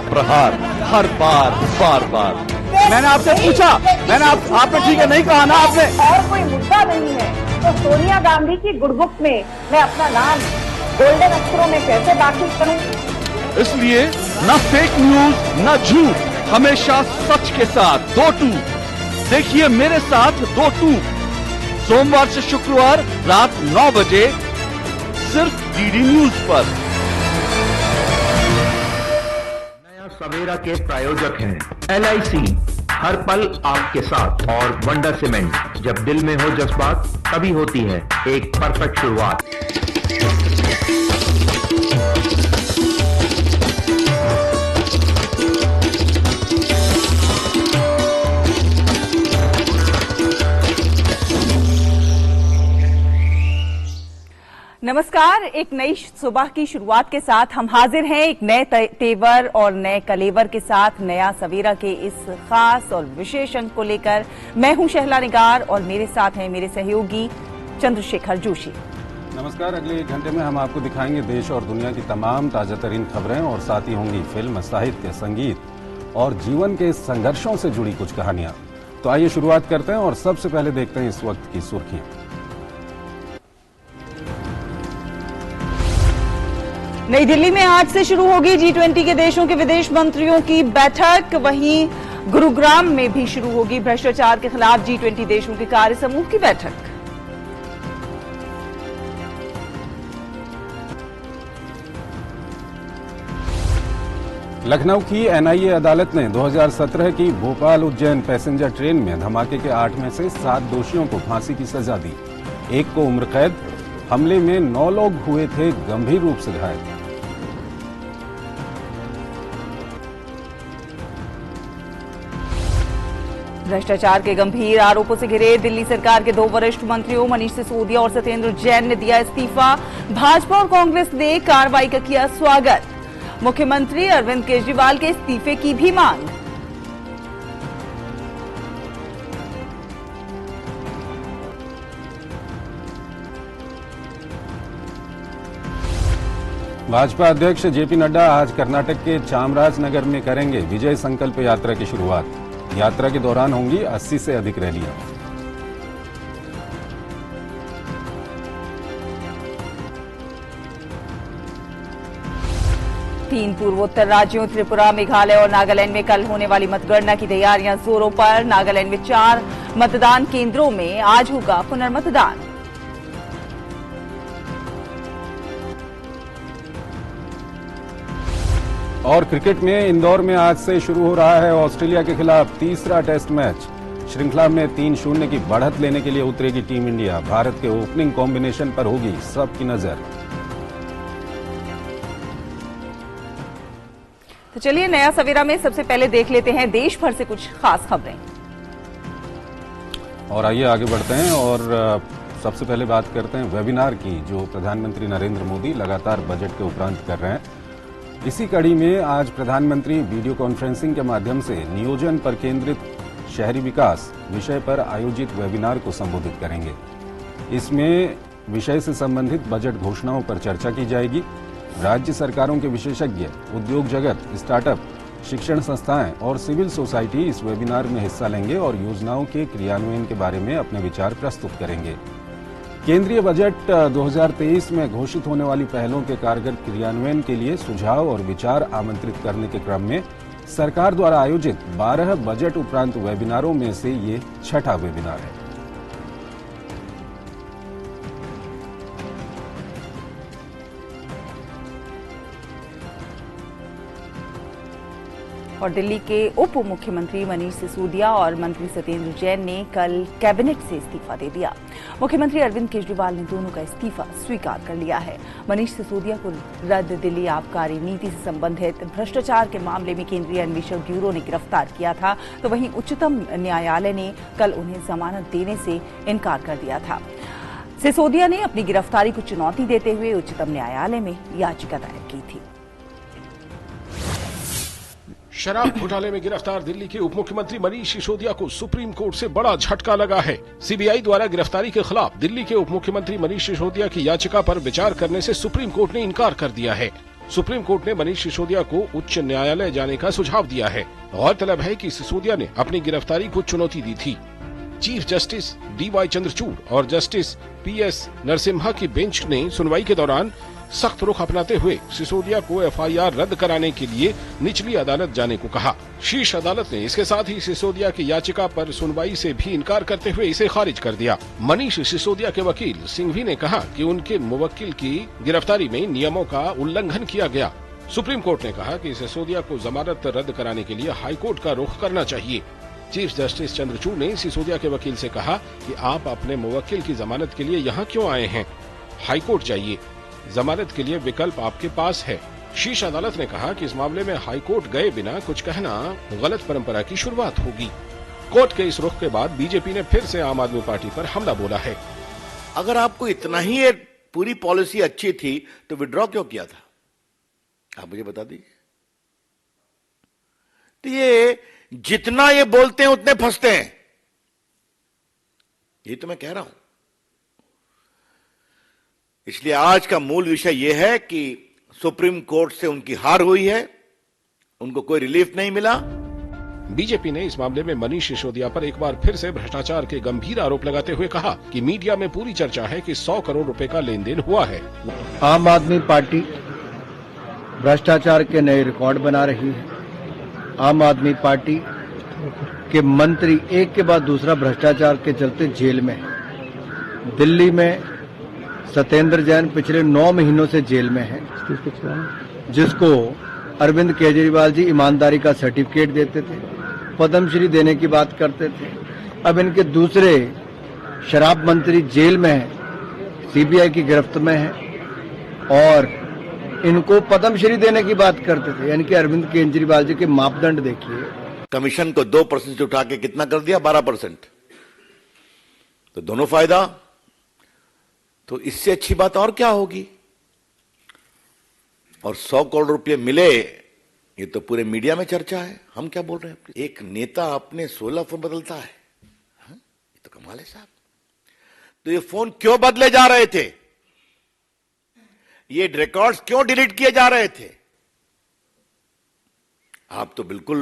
प्रहार हर बार बार बार। मैंने आपसे पूछा, आपने ठीक है नहीं कहा ना आपने। और कोई मुद्दा नहीं है तो सोनिया गांधी की गुडबुक में मैं अपना नाम गोल्डन अक्षरों में कैसे दाखिल करूं? इसलिए न फेक न्यूज न झूठ, हमेशा सच के साथ 2-2। देखिए मेरे साथ 2-2 सोमवार से शुक्रवार रात 9 बजे सिर्फ डीडी न्यूज पर। नया सवेरा के प्रायोजक हैं LIC, हर पल आपके साथ, और वंडर सीमेंट। जब दिल में हो जज्बात तभी होती है एक परफेक्ट शुरुआत। नमस्कार। एक नई सुबह की शुरुआत के साथ हम हाजिर हैं एक नए तेवर और नए कलेवर के साथ नया सवेरा के इस खास और विशेष अंक को लेकर। मैं हूं शहला निगार और मेरे साथ हैं मेरे सहयोगी चंद्रशेखर जोशी। नमस्कार। अगले 1 घंटे में हम आपको दिखाएंगे देश और दुनिया की तमाम ताजा तरीन खबरें, और साथ ही होंगी फिल्म, साहित्य, संगीत और जीवन के संघर्षों से जुड़ी कुछ कहानियां। तो आइए शुरुआत करते हैं और सबसे पहले देखते हैं इस वक्त की सुर्खियां। नई दिल्ली में आज से शुरू होगी G20 के देशों के विदेश मंत्रियों की बैठक। वहीं गुरुग्राम में भी शुरू होगी भ्रष्टाचार के खिलाफ G20 देशों के कार्य समूह की बैठक। लखनऊ की NIA अदालत ने 2017 की भोपाल उज्जैन पैसेंजर ट्रेन में धमाके के 8 में से 7 दोषियों को फांसी की सजा दी। एक को उम्र कैद। हमले में 9 लोग हुए थे गंभीर रूप से घायल। भ्रष्टाचार के गंभीर आरोपों से घिरे दिल्ली सरकार के 2 वरिष्ठ मंत्रियों मनीष सिसोदिया और सत्येंद्र जैन ने दिया इस्तीफा। भाजपा और कांग्रेस ने कार्रवाई का किया स्वागत। मुख्यमंत्री अरविंद केजरीवाल के इस्तीफे की भी मांग। भाजपा अध्यक्ष JP नड्डा आज कर्नाटक के चामराजनगर में करेंगे विजय संकल्प यात्रा की शुरुआत। यात्रा के दौरान होंगी 80 से अधिक रैलियां। तीन पूर्वोत्तर राज्यों त्रिपुरा, मेघालय और नागालैंड में कल होने वाली मतगणना की तैयारियां जोरों पर। नागालैंड में 4 मतदान केंद्रों में आज होगा पुनर्मतदान। और क्रिकेट में इंदौर में आज से शुरू हो रहा है ऑस्ट्रेलिया के खिलाफ तीसरा टेस्ट मैच। श्रृंखला में 3-0 की बढ़त लेने के लिए उतरेगी टीम इंडिया। भारत के ओपनिंग कॉम्बिनेशन पर होगी सबकी नजर। तो चलिए नया सवेरा में सबसे पहले देख लेते हैं देश भर से कुछ खास खबरें। और आइए आगे बढ़ते हैं और सबसे पहले बात करते हैं वेबिनार की, जो प्रधानमंत्री नरेंद्र मोदी लगातार बजट के उपरांत कर रहे हैं। इसी कड़ी में आज प्रधानमंत्री वीडियो कॉन्फ्रेंसिंग के माध्यम से नियोजन पर केंद्रित शहरी विकास विषय पर आयोजित वेबिनार को संबोधित करेंगे। इसमें विषय से संबंधित बजट घोषणाओं पर चर्चा की जाएगी। राज्य सरकारों के विशेषज्ञ, उद्योग जगत, स्टार्टअप, शिक्षण संस्थाएं और सिविल सोसाइटी इस वेबिनार में हिस्सा लेंगे और योजनाओं के क्रियान्वयन के बारे में अपने विचार प्रस्तुत करेंगे। केंद्रीय बजट 2023 में घोषित होने वाली पहलों के कारगर क्रियान्वयन के लिए सुझाव और विचार आमंत्रित करने के क्रम में सरकार द्वारा आयोजित 12 बजट उपरांत वेबिनारों में से ये 6ठा वेबिनार है। और दिल्ली के उप मुख्यमंत्री मनीष सिसोदिया और मंत्री सत्येंद्र जैन ने कल कैबिनेट से इस्तीफा दे दिया। मुख्यमंत्री अरविंद केजरीवाल ने दोनों का इस्तीफा स्वीकार कर लिया है। मनीष सिसोदिया को रद्द दिल्ली आबकारी नीति से संबंधित भ्रष्टाचार के मामले में केंद्रीय अन्वेषण ब्यूरो ने गिरफ्तार किया था, तो वहीं उच्चतम न्यायालय ने कल उन्हें जमानत देने से इनकार कर दिया था। सिसोदिया ने अपनी गिरफ्तारी को चुनौती देते हुए उच्चतम न्यायालय में याचिका दायर की थी। शराब घोटाले में गिरफ्तार दिल्ली के उप मुख्यमंत्री मनीष सिसोदिया को सुप्रीम कोर्ट से बड़ा झटका लगा है। सीबीआई द्वारा गिरफ्तारी के खिलाफ दिल्ली के उप मुख्यमंत्री मनीष सिसोदिया की याचिका पर विचार करने से सुप्रीम कोर्ट ने इनकार कर दिया है। सुप्रीम कोर्ट ने मनीष सिसोदिया को उच्च न्यायालय जाने का सुझाव दिया है। गौरतलब है कि सिसोदिया ने अपनी गिरफ्तारी को चुनौती दी थी। चीफ जस्टिस DY चंद्रचूड़ और जस्टिस PS नरसिम्हा की बेंच ने सुनवाई के दौरान सख्त रुख अपनाते हुए सिसोदिया को FIR रद्द कराने के लिए निचली अदालत जाने को कहा। शीर्ष अदालत ने इसके साथ ही सिसोदिया की याचिका पर सुनवाई से भी इनकार करते हुए इसे खारिज कर दिया। मनीष सिसोदिया के वकील सिंघवी ने कहा कि उनके मुवक्किल की गिरफ्तारी में नियमों का उल्लंघन किया गया। सुप्रीम कोर्ट ने कहा कि सिसोदिया को जमानत रद्द कराने के लिए हाईकोर्ट का रुख करना चाहिए। चीफ जस्टिस चंद्रचूड़ ने सिसोदिया के वकील से कहा कि आप अपने मुवक्किल की जमानत के लिए यहाँ क्यों आए हैं? हाईकोर्ट जाइए, जमानत के लिए विकल्प आपके पास है। शीर्ष अदालत ने कहा कि इस मामले में हाईकोर्ट गए बिना कुछ कहना गलत परंपरा की शुरुआत होगी। कोर्ट के इस रुख के बाद बीजेपी ने फिर से आम आदमी पार्टी पर हमला बोला है। अगर आपको इतना ही ये पूरी पॉलिसी अच्छी थी तो विड्रॉ क्यों किया था? आप मुझे बता दीजिए। तो ये जितना ये बोलते हैं उतने फंसते हैं, ये तो मैं कह रहा हूं। इसलिए आज का मूल विषय यह है कि सुप्रीम कोर्ट से उनकी हार हुई है, उनको कोई रिलीफ नहीं मिला। बीजेपी ने इस मामले में मनीष सिसोदिया पर एक बार फिर से भ्रष्टाचार के गंभीर आरोप लगाते हुए कहा कि मीडिया में पूरी चर्चा है कि 100 करोड़ रुपए का लेन देन हुआ है। आम आदमी पार्टी भ्रष्टाचार के नए रिकॉर्ड बना रही है। आम आदमी पार्टी के मंत्री एक के बाद दूसरा भ्रष्टाचार के चलते जेल में है। दिल्ली में सत्येंद्र जैन पिछले 9 महीनों से जेल में है, जिसको अरविंद केजरीवाल जी ईमानदारी का सर्टिफिकेट देते थे, पद्मश्री देने की बात करते थे। अब इनके दूसरे शराब मंत्री जेल में है, CBI की गिरफ्त में है और इनको पद्मश्री देने की बात करते थे। यानी कि अरविंद केजरीवाल जी के मापदंड देखिए। कमीशन को 2% से उठा के कितना कर दिया? 12%। तो दोनों फायदा। तो इससे अच्छी बात और क्या होगी? और 100 करोड़ रुपए मिले, ये तो पूरे मीडिया में चर्चा है। हम क्या बोल रहे हैं? एक नेता अपने 16 फोन बदलता है, ये तो कमाल है साहब। तो ये फोन क्यों बदले जा रहे थे? ये रिकॉर्ड्स क्यों डिलीट किए जा रहे थे? आप तो बिल्कुल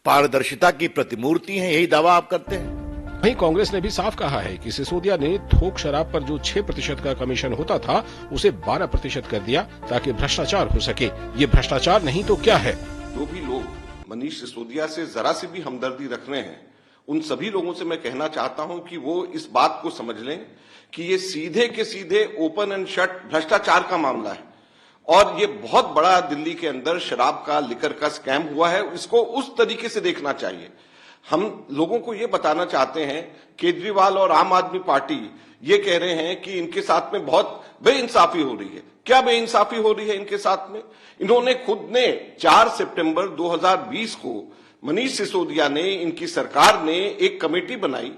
पारदर्शिता की प्रतिमूर्ति हैं, यही दावा आप करते हैं। वहीं कांग्रेस ने भी साफ कहा है कि सिसोदिया ने थोक शराब पर जो 6% का कमीशन होता था उसे 12% कर दिया ताकि भ्रष्टाचार हो सके। ये भ्रष्टाचार नहीं तो क्या है? जो भी लोग मनीष सिसोदिया से जरा सी भी हमदर्दी रख रहे हैं, उन सभी लोगों से मैं कहना चाहता हूं कि वो इस बात को समझ लें कि ये सीधे के सीधे ओपन एंड शट भ्रष्टाचार का मामला है और ये बहुत बड़ा दिल्ली के अंदर शराब का, लिकर का स्कैम हुआ है। इसको उस तरीके से देखना चाहिए। हम लोगों को ये बताना चाहते हैं, केजरीवाल और आम आदमी पार्टी ये कह रहे हैं कि इनके साथ में बहुत बेइंसाफी हो रही है। क्या बेइंसाफी हो रही है इनके साथ में? इन्होंने खुद ने 4 सितंबर 2020 को मनीष सिसोदिया ने, इनकी सरकार ने एक कमेटी बनाई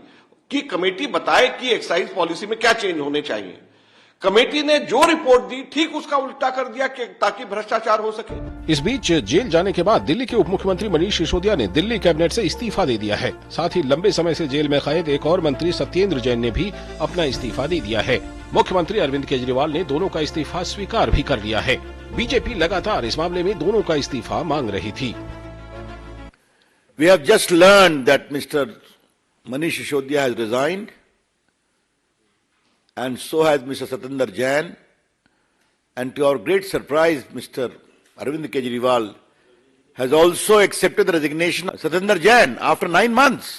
कि कमेटी बताए कि एक्साइज पॉलिसी में क्या चेंज होने चाहिए। कमेटी ने जो रिपोर्ट दी ठीक उसका उल्टा कर दिया कि ताकि भ्रष्टाचार हो सके। इस बीच जेल जाने के बाद दिल्ली के उप मुख्यमंत्री मनीष सिसोदिया ने दिल्ली कैबिनेट से इस्तीफा दे दिया है। साथ ही लंबे समय से जेल में कैद एक और मंत्री सत्येंद्र जैन ने भी अपना इस्तीफा दे दिया है। मुख्यमंत्री अरविंद केजरीवाल ने दोनों का इस्तीफा स्वीकार भी कर लिया है। बीजेपी लगातार इस मामले में दोनों का इस्तीफा मांग रही थी। We have just learned that Mr. Manish Sisodiya has resigned, and so has Mr. Satyendra Jain, and to our great surprise, Mr. Arvind Kejriwal has also accepted the resignation of Satyendra Jain after 9 months.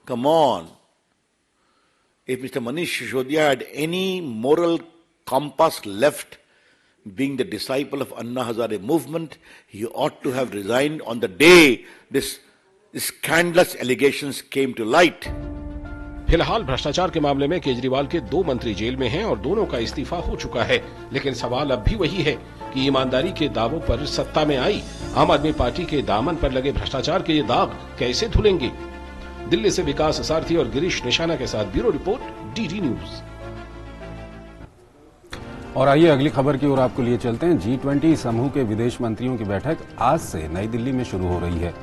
Come on. If Mr. Manish Sisodiya had any moral compass left, being the disciple of Anna Hazare movement, he ought to have resigned on the day this scandalous allegations came to light. फिलहाल भ्रष्टाचार के मामले में केजरीवाल के 2 मंत्री jail में हैं और दोनों का इस्तीफा हो चुका है। लेकिन सवाल अब भी वही है कि ईमानदारी के दावों पर सत्ता में आई आम आदमी पार्टी के दामन पर लगे भ्रष्टाचार के ये दाग कैसे धुलेंगे? दिल्ली से विकास सारथी और गिरीश निशाना के साथ ब्यूरो रिपोर्ट, DD न्यूज। और आइए अगली खबर की ओर आपको लिए चलते हैं। G20 समूह के विदेश मंत्रियों की बैठक आज से नई दिल्ली में शुरू हो रही है।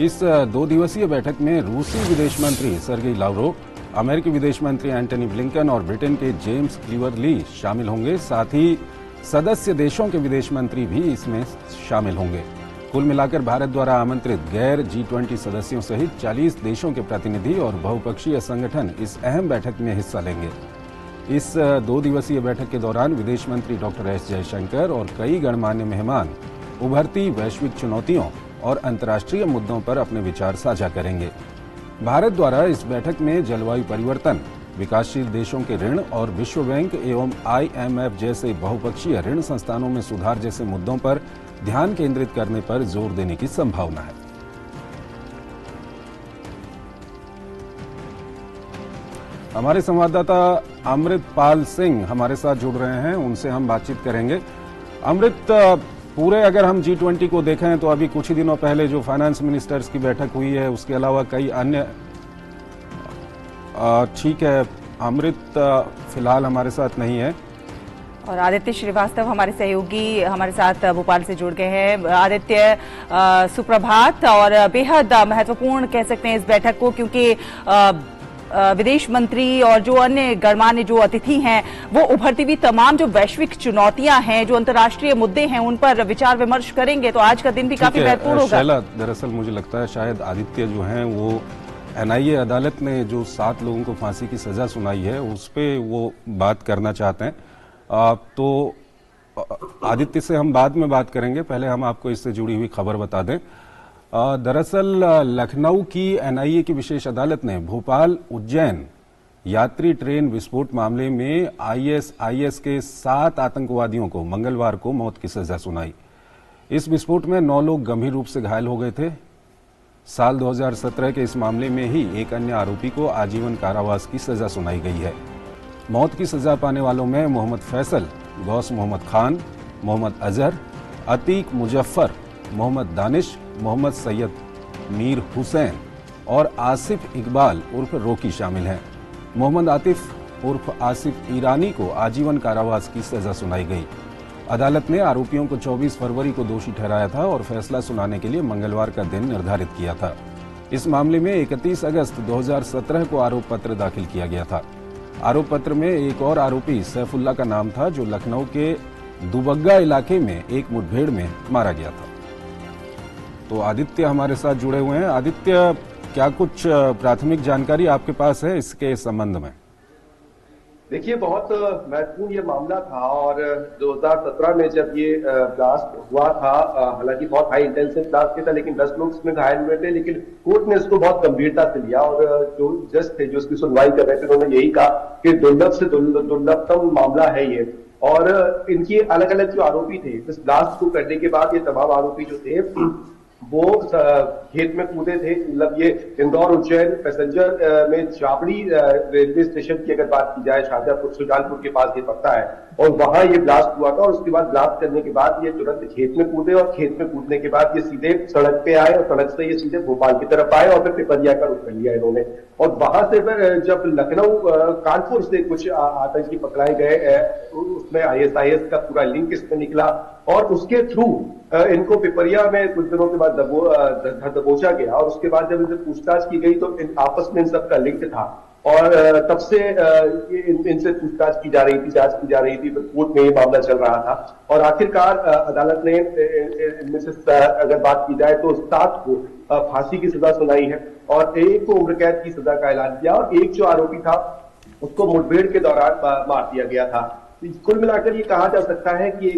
इस 2 दिवसीय बैठक में रूसी विदेश मंत्री सर्गेई लावरोव, अमेरिकी विदेश मंत्री एंटनी ब्लिंकन और ब्रिटेन के जेम्स क्लीवरली शामिल होंगे। साथ ही सदस्य देशों के विदेश मंत्री भी इसमें शामिल होंगे। कुल मिलाकर भारत द्वारा आमंत्रित गैर G20 सदस्यों सहित 40 देशों के प्रतिनिधि और बहुपक्षीय संगठन इस अहम बैठक में हिस्सा लेंगे। इस 2 दिवसीय बैठक के दौरान विदेश मंत्री डॉक्टर एस जयशंकर और कई गणमान्य मेहमान उभरती वैश्विक चुनौतियों और अंतर्राष्ट्रीय मुद्दों पर अपने विचार साझा करेंगे। भारत द्वारा इस बैठक में जलवायु परिवर्तन, विकासशील देशों के ऋण और विश्व बैंक एवं IMF जैसे बहुपक्षीय ऋण संस्थानों में सुधार जैसे मुद्दों पर ध्यान केंद्रित करने पर जोर देने की संभावना है। हमारे संवाददाता अमृतपाल सिंह हमारे साथ जुड़ रहे हैं, उनसे हम बातचीत करेंगे। अमृत, पूरे अगर हम G20 को देखें तो अभी कुछ ही दिनों पहले जो फाइनेंस मिनिस्टर्स की बैठक हुई है, उसके अलावा कई अन्य ठीक है, अमृत फिलहाल हमारे साथ नहीं है और आदित्य श्रीवास्तव हमारे सहयोगी हमारे साथ भोपाल से जुड़ गए हैं। आदित्य, सुप्रभात। और बेहद महत्वपूर्ण कह सकते हैं इस बैठक को, क्योंकि विदेश मंत्री और जो अन्य गणमान्य जो अतिथि हैं वो उभरती हुई तमाम जो वैश्विक चुनौतियां हैं, जो अंतर्राष्ट्रीय मुद्दे हैं, उन पर विचार विमर्श करेंगे। तो आज का दिन भी काफी महत्वपूर्ण होगा। शैला, दरअसल मुझे लगता है शायद आदित्य जो हैं वो NIA अदालत ने जो 7 लोगों को फांसी की सजा सुनाई है उस पर वो बात करना चाहते हैं। तो आदित्य से हम बाद में बात करेंगे, पहले हम आपको इससे जुड़ी हुई खबर बता दें। दरअसल लखनऊ की NIA की विशेष अदालत ने भोपाल उज्जैन यात्री ट्रेन विस्फोट मामले में ISIS के 7 आतंकवादियों को मंगलवार को मौत की सजा सुनाई। इस विस्फोट में 9 लोग गंभीर रूप से घायल हो गए थे। साल 2017 के इस मामले में ही एक अन्य आरोपी को आजीवन कारावास की सजा सुनाई गई है। मौत की सजा पाने वालों में मोहम्मद फैसल, गौस मोहम्मद खान, मोहम्मद अजहर, अतीक मुजफ्फर, मोहम्मद दानिश, मोहम्मद सैयद मीर हुसैन और आसिफ इकबाल उर्फ रोकी शामिल हैं। मोहम्मद आतिफ उर्फ आसिफ ईरानी को आजीवन कारावास की सजा सुनाई गई। अदालत ने आरोपियों को 24 फरवरी को दोषी ठहराया था और फैसला सुनाने के लिए मंगलवार का दिन निर्धारित किया था। इस मामले में 31 अगस्त 2017 को आरोप पत्र दाखिल किया गया था। आरोप पत्र में एक और आरोपी सैफुल्ला का नाम था, जो लखनऊ के दुबग्गा इलाके में एक मुठभेड़ में मारा गया था। तो आदित्य हमारे साथ जुड़े हुए हैं। आदित्य, क्या कुछ प्राथमिक जानकारी आपके पास है इसके संबंध में? देखिए, बहुत महत्वपूर्ण ये मामला था और 2017 में जब ये ब्लास्ट हुआ था, हालांकि बहुत हाई इंटेंसिव ब्लास्ट था, लेकिन 10 लोग इसमें घायल हुए थे। लेकिन कोर्ट ने इसको बहुत गंभीरता से लिया और जो जज थे जो इसकी सुनवाई कर रहे थे, उन्होंने यही कहा कि दुर्लभ से दुर्लभतम मामला है ये। और इनके अलग अलग जो आरोपी थे इस ब्लास्ट को करने के बाद, ये तमाम आरोपी जो थे वो खेत में कूदे थे। मतलब ये इंदौर उज्जैन पैसेंजर में चावड़ी रेलवे स्टेशन की अगर बात की जाए, शाहजहांपुर सुजानपुर के पास ये पड़ता है, और वहां ये ब्लास्ट हुआ था। और उसके बाद ब्लास्ट करने के बाद ये तुरंत खेत में कूदे और खेत में कूदने के बाद ये सीधे सड़क पे आए और सड़क से ये सीधे भोपाल की तरफ आए और फिर पिपरिया का रुख कर लिया इन्होंने। और वहां से फिर जब लखनऊ कानपुर से कुछ आतंकी पकड़ाए गए, उसमें ISIS का पूरा लिंक इसमें निकला और उसके थ्रू इनको पिपरिया में कुछ दिनों के बाद दबोचा गया। और उसके बाद जब इनसे पूछताछ की गई तो आपस में इन सबका लिंक था और तब से इनसे पूछताछ की जा रही थी, जांच की जा रही थी। कोर्ट में ये मामला चल रहा था और आखिरकार अदालत ने इनमें से अगर बात की जाए तो 7 को फांसी की सजा सुनाई है और एक को उम्र कैद की सजा का ऐलान किया और एक जो आरोपी था उसको मुठभेड़ के दौरान मार दिया गया था। कुल मिलाकर ये कहा जा सकता है कि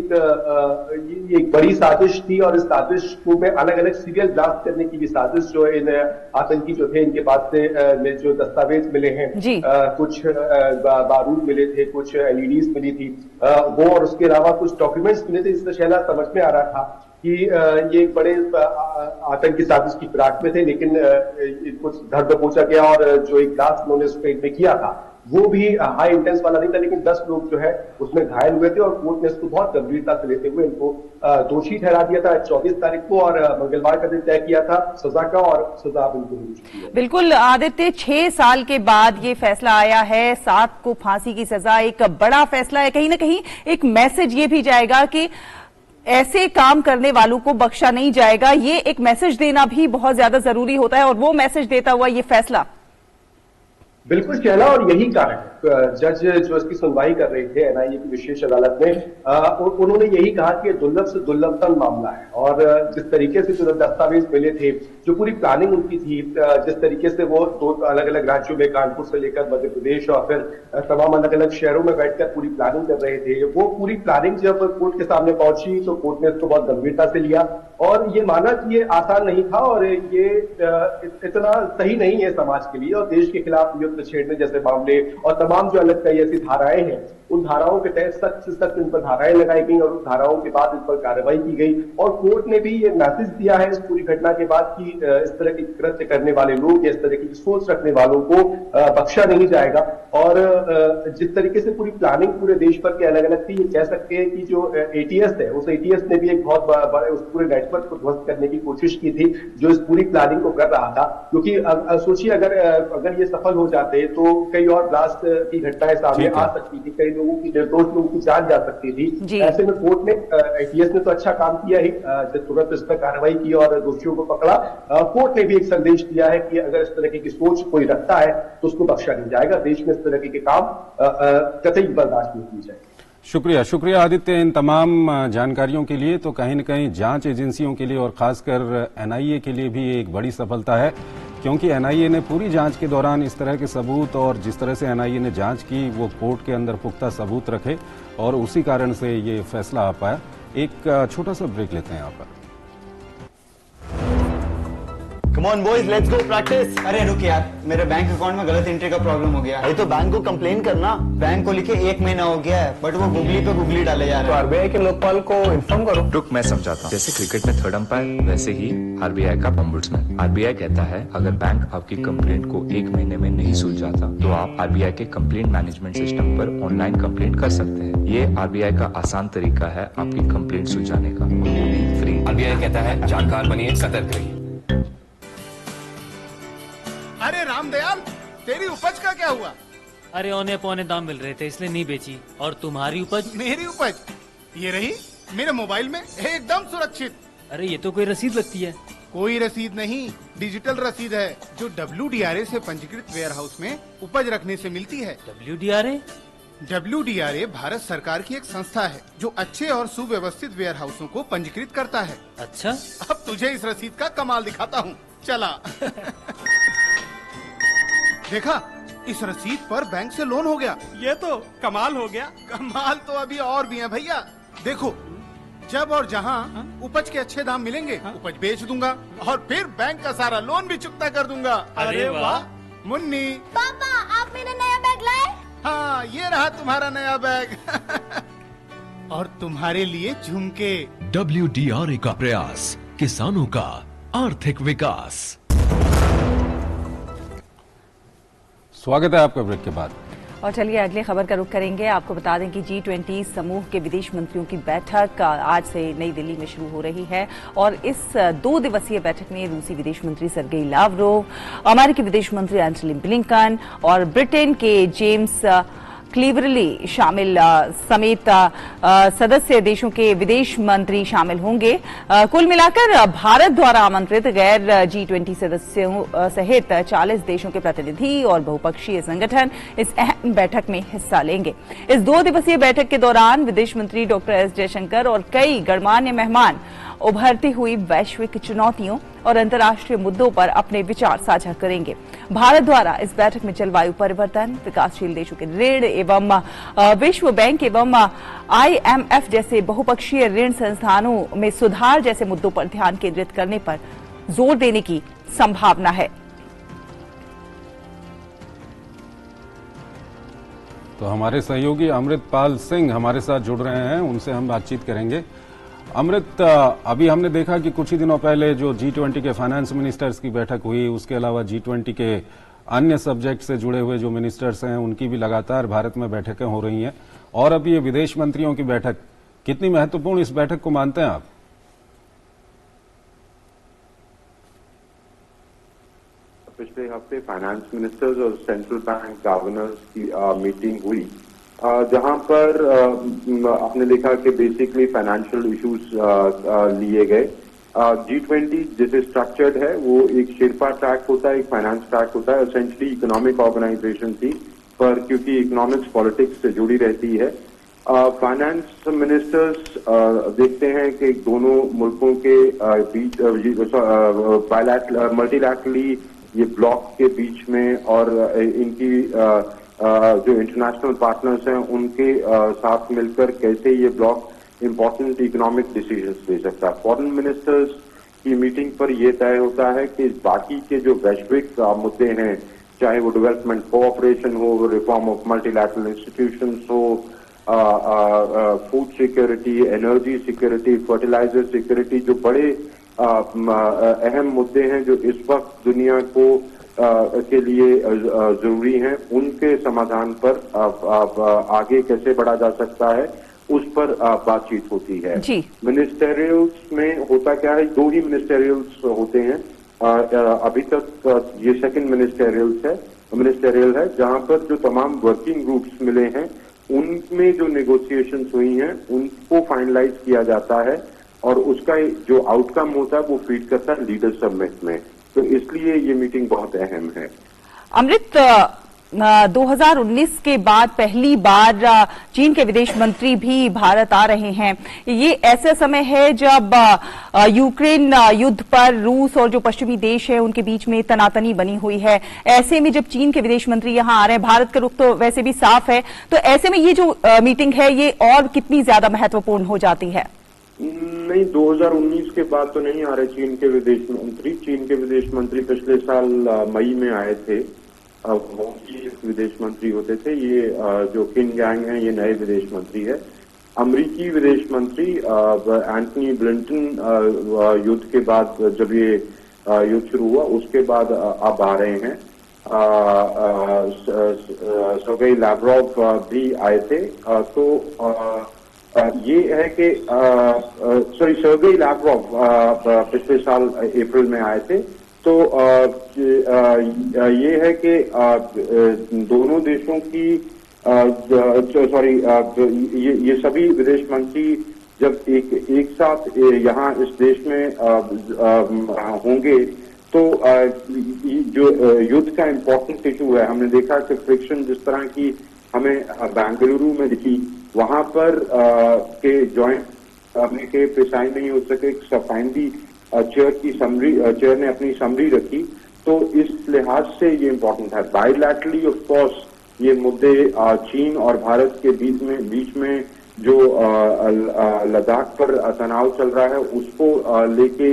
एक बड़ी साजिश थी और इस साजिश को में अलग अलग सीरियल ब्लास्ट करने की भी साजिश जो इन आतंकी जो थे इनके पास से जो दस्तावेज मिले हैं, कुछ बारूद मिले थे, कुछ LEDs मिली थी वो, और उसके अलावा कुछ डॉक्यूमेंट्स मिले थे, जिससे शैला समझ में आ रहा था कि ये एक बड़े आतंकी साजिश की फिराक में थे। लेकिन कुछ धर दबोचा गया और जो एक ब्लास्ट उन्होंने उस पर किया था वो भी हाई इंटेंस वाला नहीं था, लेकिन 10 लोग जो है उसमें घायल हुए थे और कोर्ट ने इसको बहुत गंभीरता से लेते हुए इनको दोषी ठहरा दिया था 24 तारीख को और मंगलवार का दिन तय किया था सजा का, और सजा बिल्कुल हो चुकी है। बिल्कुल आदित्य, 6 साल के बाद ये फैसला आया है, 7 को फांसी की सजा, एक बड़ा फैसला है। कहीं ना कहीं एक मैसेज ये भी जाएगा कि ऐसे काम करने वालों को बख्शा नहीं जाएगा। ये एक मैसेज देना भी बहुत ज्यादा जरूरी होता है और वो मैसेज देता हुआ ये फैसला। बिल्कुल शैला, और यही कारण है जज जो इसकी सुनवाई कर रहे थे एनआईए की विशेष अदालत में, उन्होंने यही कहा कि दुर्लभ से दुर्लभतम मामला है। और जिस तरीके से जो दस्तावेज मिले थे, जो पूरी प्लानिंग उनकी थी, जिस तरीके से वो 2 अलग अलग राज्यों में, कानपुर से लेकर मध्य प्रदेश और फिर तमाम अलग अलग शहरों में बैठकर पूरी प्लानिंग कर रहे थे, वो पूरी प्लानिंग जब कोर्ट के सामने पहुंची तो कोर्ट ने इसको बहुत गंभीरता से लिया और ये माना कि ये आसान नहीं था और ये इतना सही नहीं है समाज के लिए, और देश के खिलाफ युद्ध छेड़ने जैसे मामले और तमाम जो अलग कई ऐसी धाराएं हैं, उन धाराओं के तहत सख्त से सख्त इन पर धाराएं लगाई गई और उन धाराओं के बाद इन पर कार्रवाई की गई। और कोर्ट ने भी ये मैसेज दिया है इस पूरी घटना के बाद कि इस तरह की कृत्य करने वाले लोग या इस तरह की सोच रखने वालों को बख्शा नहीं जाएगा। और जिस तरीके से पूरी प्लानिंग पूरे देश भर के अलग अलग थी, ये कह सकते हैं कि जो एटीएस है, उस एटीएस ने भी एक बहुत बड़े उस पूरे नेटवर्क को ध्वस्त करने की कोशिश की थी जो इस पूरी प्लानिंग को कर रहा था। क्योंकि सोचिए अगर ये सफल हो जाते तो कई और ब्लास्ट की घटनाएं सामने आ सकती थी, कई लोगों की, निर्दोष लोगों की जान जा सकती थी। ऐसे में कोर्ट ने, एटीएस ने तो अच्छा काम किया ही, जब तुरंत इस पर कार्रवाई की और दोषियों को पकड़ा। कोर्ट ने भी एक संदेश दिया है कि अगर इस तरह की सोच कोई रखता है तो उसको बख्शा नहीं जाएगा। देश में इस तरह के काम कतई बर्दाश्त नहीं की जाएगी। शुक्रिया आदित्य इन तमाम जानकारियों के लिए। तो कहीं न कहीं जांच एजेंसियों के लिए और खासकर एनआईए के लिए भी एक बड़ी सफलता है, क्योंकि एनआईए ने पूरी जांच के दौरान इस तरह के सबूत और जिस तरह से एनआईए ने जांच की वो कोर्ट के अंदर पुख्ता सबूत रखे और उसी कारण से ये फैसला आ पाया। एक छोटा सा ब्रेक लेते हैं यहाँ पर। Come on boys, let's go practice। अरे रुक यार, मेरे बैंक अकाउंट में गलत एंट्री का प्रॉब्लम हो गया है। तो बैंक को कंप्लेन करना। बैंक को लिखे 1 महीना हो गया है, बट वो गूगली पे गूगली डाले जा रहे हैं। तो आरबीआई के लोकपाल को इन्फॉर्म करो। रुक, मैं समझाता हूँ। जैसे क्रिकेट में 3rd अंपायर, वैसे ही आरबीआई का ओम्बुड्समैन। आरबीआई कहता है अगर बैंक आपकी कंप्लेंट को 1 महीने में नहीं सुलझाता तो आप आरबीआई के कंप्लेंट मैनेजमेंट सिस्टम पर ऑनलाइन कंप्लेंट कर सकते हैं। ये आरबीआई का आसान तरीका है आपकी कंप्लेंट सुलझाने का, फ्री। आरबीआई कहता है जानकार बनिए, सतर्क रहिए। अरे रामदयाल, तेरी उपज का क्या हुआ? अरे औने पौने दाम मिल रहे थे इसलिए नहीं बेची। और तुम्हारी उपज? मेरी उपज ये रही मेरे मोबाइल में एकदम सुरक्षित। अरे ये तो कोई रसीद लगती है। कोई रसीद नहीं, डिजिटल रसीद है जो WDRA से पंजीकृत वेयर हाउस में उपज रखने से मिलती है। WDRA भारत सरकार की एक संस्था है जो अच्छे और सुव्यवस्थित वेयर हाउसों को पंजीकृत करता है। अच्छा, अब तुझे इस रसीद का कमाल दिखाता हूँ, चला। देखा, इस रसीद पर बैंक से लोन हो गया। ये तो कमाल हो गया। कमाल तो अभी और भी है भैया। देखो, जब और जहाँ उपज के अच्छे दाम मिलेंगे, उपज बेच दूंगा और फिर बैंक का सारा लोन भी चुकता कर दूंगा। अरे वाह मुन्नी। पापा, आप मेरा नया बैग लाए? हाँ, ये रहा तुम्हारा नया बैग। और तुम्हारे लिए झुमके। WDRA का प्रयास, किसानों का आर्थिक विकास। स्वागत है आपका ब्रेक के बाद। और चलिए अगली खबर का रुख करेंगे। आपको बता दें कि G20 समूह के विदेश मंत्रियों की बैठक आज से नई दिल्ली में शुरू हो रही है और इस 2 दिवसीय बैठक में रूसी विदेश मंत्री सर्गेई लावरोव, अमेरिकी विदेश मंत्री एंटनी ब्लिंकन और ब्रिटेन के जेम्स क्लीवरली शामिल समेत सदस्य देशों के विदेश मंत्री शामिल होंगे। कुल मिलाकर भारत द्वारा आमंत्रित गैर G20 सदस्यों सहित 40 देशों के प्रतिनिधि और बहुपक्षीय संगठन इस अहम बैठक में हिस्सा लेंगे। इस 2 दिवसीय बैठक के दौरान विदेश मंत्री डॉक्टर एस जयशंकर और कई गणमान्य मेहमान उभरती हुई वैश्विक चुनौतियों और अंतर्राष्ट्रीय मुद्दों पर अपने विचार साझा करेंगे। भारत द्वारा इस बैठक में जलवायु परिवर्तन, विकासशील देशों के ऋण एवं विश्व बैंक एवं IMF जैसे बहुपक्षीय ऋण संस्थानों में सुधार जैसे मुद्दों पर ध्यान केंद्रित करने पर जोर देने की संभावना है। तो हमारे सहयोगी अमृतपाल सिंह हमारे साथ जुड़ रहे हैं, उनसे हम बातचीत करेंगे। अमृत, अभी हमने देखा कि कुछ ही दिनों पहले जो G20 के फाइनेंस मिनिस्टर्स की बैठक हुई, उसके अलावा G20 के अन्य सब्जेक्ट से जुड़े हुए जो मिनिस्टर्स हैं उनकी भी लगातार भारत में बैठकें हो रही हैं और अब ये विदेश मंत्रियों की बैठक, कितनी महत्वपूर्ण इस बैठक को मानते हैं आप? पिछले हफ्ते फाइनेंस मिनिस्टर्स और सेंट्रल बैंक गवर्नर्स की मीटिंग हुई जहां पर आपने देखा कि बेसिकली फाइनेंशियल इश्यूज लिए गए। G20 जैसे स्ट्रक्चर्ड है वो एक शेरपा ट्रैक होता है, एक फाइनेंस ट्रैक होता है, एसेंशली इकोनॉमिक ऑर्गेनाइजेशन थी, पर क्योंकि इकोनॉमिक्स पॉलिटिक्स से जुड़ी रहती है, फाइनेंस मिनिस्टर्स देखते हैं कि दोनों मुल्कों के बीच मल्टीलैटरली ये ब्लॉक के बीच में और इनकी जो इंटरनेशनल पार्टनर्स हैं उनके साथ मिलकर कैसे ये ब्लॉक इम्पोर्टेंट इकोनॉमिक डिसीजंस ले सकता है। फॉरेन मिनिस्टर्स की मीटिंग पर यह तय होता है कि बाकी के जो वैश्विक मुद्दे हैं, चाहे वो डेवलपमेंट कोऑपरेशन हो, रिफॉर्म ऑफ मल्टीलैटरल इंस्टीट्यूशंस हो, food security, energy security, fertiliser security, जो बड़े अहम मुद्दे हैं जो इस वक्त दुनिया को के लिए जरूरी हैं, उनके समाधान पर आगे कैसे बढ़ा जा सकता है उस पर बातचीत होती है। मिनिस्टेरियल्स में होता क्या है, दो ही मिनिस्टेरियल्स होते हैं अभी तक, ये सेकंड मिनिस्टेरियल है जहां पर जो तमाम वर्किंग ग्रुप्स मिले हैं उनमें जो नेगोशिएशंस हुई हैं उनको फाइनलाइज किया जाता है और उसका जो आउटकम होता है वो फीड करता है लीडर समिट में। तो इसलिए ये मीटिंग बहुत अहम है। अमृत, 2019 के बाद पहली बार चीन के विदेश मंत्री भी भारत आ रहे हैं। ये ऐसा समय है जब यूक्रेन युद्ध पर रूस और जो पश्चिमी देश है उनके बीच में तनातनी बनी हुई है। ऐसे में जब चीन के विदेश मंत्री यहां आ रहे हैं, भारत का रुख तो वैसे भी साफ है, तो ऐसे में ये जो मीटिंग है ये और कितनी ज्यादा महत्वपूर्ण हो जाती है? नहीं, 2019 के बाद तो नहीं आ रहे चीन के विदेश मंत्री। चीन के विदेश मंत्री पिछले साल मई में आए थे, वो विदेश मंत्री होते थे। ये जो किन गैंग है ये नए विदेश मंत्री है। अमेरिकी विदेश मंत्री एंथनी ब्लिंकन युद्ध के बाद, जब ये युद्ध शुरू हुआ उसके बाद अब आ रहे हैं। सर्गेई लैवरोव भी आए थे। तो ये है कि सर्गेई लैवरोव पिछले साल अप्रैल में आए थे। तो ये है कि दोनों देशों की ये सभी विदेश मंत्री जब एक साथ यहाँ इस देश में होंगे तो जो युद्ध का इम्पोर्टेंट इशू है, हमने देखा कि फ्रिक्शन जिस तरह की हमें बेंगलुरु में दिखी, वहां पर के जॉइंट के प्रिसाइन नहीं हो सके, सफाइंदी चेयर ने अपनी समरी रखी। तो इस लिहाज से ये इम्पोर्टेंट है। बायलैटरली ऑफ कोर्स ये मुद्दे चीन और भारत के बीच में जो लद्दाख पर तनाव चल रहा है उसको लेके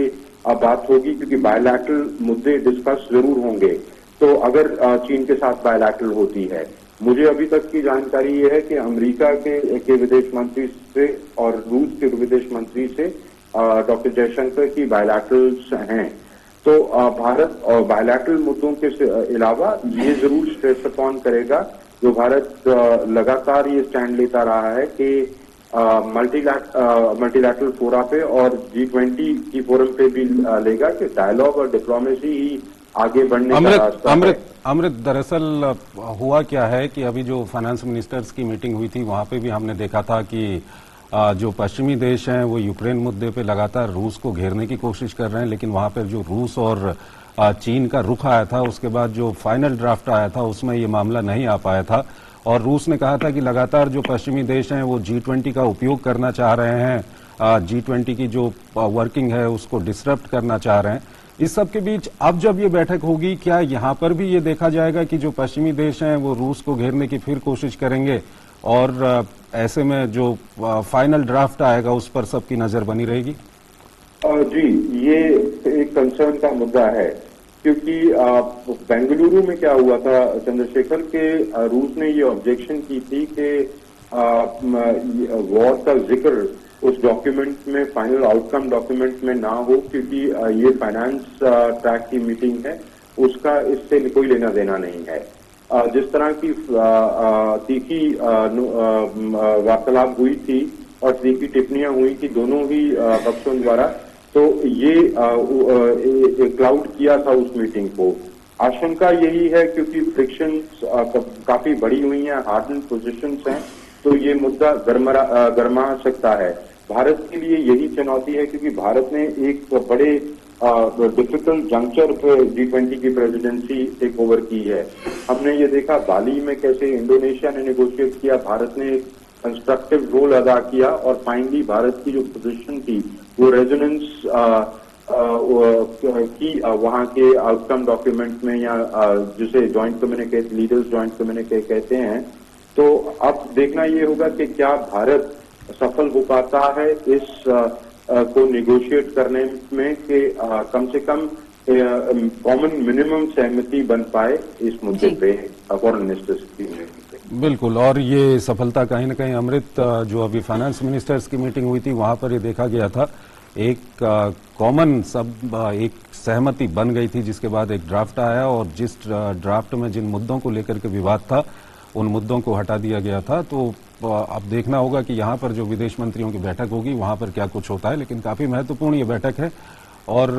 बात होगी, क्योंकि बायलैटरल मुद्दे डिस्कस जरूर होंगे। तो अगर चीन के साथ बायलैटरल होती है, मुझे अभी तक की जानकारी ये है कि अमेरिका के विदेश मंत्री से और रूस के विदेश मंत्री से डॉक्टर जयशंकर की बायलैटरल्स हैं। तो भारत और बायलैटरल मुद्दों के अलावा ये जरूर स्ट्रेस अपॉन करेगा, जो भारत लगातार ये स्टैंड लेता रहा है कि मल्टीलैटरल फोरा पे और G20 की फोरम पे भी लेगा कि डायलॉग और डिप्लोमेसी ही आगे बढ़ने का रास्ता है। अमृत, दरअसल हुआ क्या है कि अभी जो फाइनेंस मिनिस्टर्स की मीटिंग हुई थी वहां पे भी हमने देखा था कि जो पश्चिमी देश हैं वो यूक्रेन मुद्दे पे लगातार रूस को घेरने की कोशिश कर रहे हैं, लेकिन वहां पर जो रूस और चीन का रुख आया था उसके बाद जो फाइनल ड्राफ्ट आया था उसमें ये मामला नहीं आ पाया था। और रूस ने कहा था कि लगातार जो पश्चिमी देश हैं वो G20 का उपयोग करना चाह रहे हैं, G20 की जो वर्किंग है उसको डिसरप्ट करना चाह रहे हैं। इस सब के बीच अब जब ये बैठक होगी, क्या यहाँ पर भी ये देखा जाएगा कि जो पश्चिमी देश हैं वो रूस को घेरने की फिर कोशिश करेंगे और ऐसे में जो फाइनल ड्राफ्ट आएगा उस पर सबकी नजर बनी रहेगी? जी, ये एक कंसर्न का मुद्दा है, क्योंकि बेंगलुरु में क्या हुआ था चंद्रशेखर के, रूस ने ये ऑब्जेक्शन की थी कि वॉर का जिक्र उस डॉक्यूमेंट में, फाइनल आउटकम डॉक्यूमेंट में ना हो, क्योंकि ये फाइनेंस ट्रैक की मीटिंग है, उसका इससे कोई लेना देना नहीं है। जिस तरह की तीखी वार्तालाप हुई थी और तीखी टिप्पणियां हुई थी दोनों ही पक्षों द्वारा, तो ये क्लाउड किया था उस मीटिंग को। आशंका यही है क्योंकि फ्रिक्शंस काफी बढ़ी हुई हैं, हार्डन पोजीशंस हैं, तो ये मुद्दा गरमा सकता है। भारत के लिए यही चुनौती है, क्योंकि भारत ने एक बड़े डिफिकल्ट जंक्चर पे G20 की प्रेसिडेंसी टेक ओवर की है। हमने ये देखा बाली में कैसे इंडोनेशिया ने नेगोशिएट किया, भारत ने एक कंस्ट्रक्टिव रोल अदा किया और फाइनली भारत की जो पोजीशन थी वो रेजोनेंस की वहां के आउटकम डॉक्यूमेंट में, या जिसे ज्वाइंट कम्युनिके लीडर्स ज्वाइंट कम्युनिके कहते हैं। तो अब देखना ये होगा कि क्या भारत सफल हो पाता है इस को निगोशिएट करने में कि कम से कम कॉमन मिनिमम सहमति बन पाए इस मुद्दे पे फॉरेन मिनिस्टर्स की मीटिंग। बिल्कुल, और ये सफलता कहीं न कहीं अमृत, जो अभी फाइनेंस मिनिस्टर्स की मीटिंग हुई थी वहां पर ये देखा गया था, एक कॉमन एक सहमति बन गई थी, जिसके बाद एक ड्राफ्ट आया और जिस ड्राफ्ट में जिन मुद्दों को लेकर के विवाद था उन मुद्दों को हटा दिया गया था। तो अब देखना होगा कि यहां पर जो विदेश मंत्रियों की बैठक होगी वहां पर क्या कुछ होता है, लेकिन काफी महत्वपूर्ण ये बैठक है। और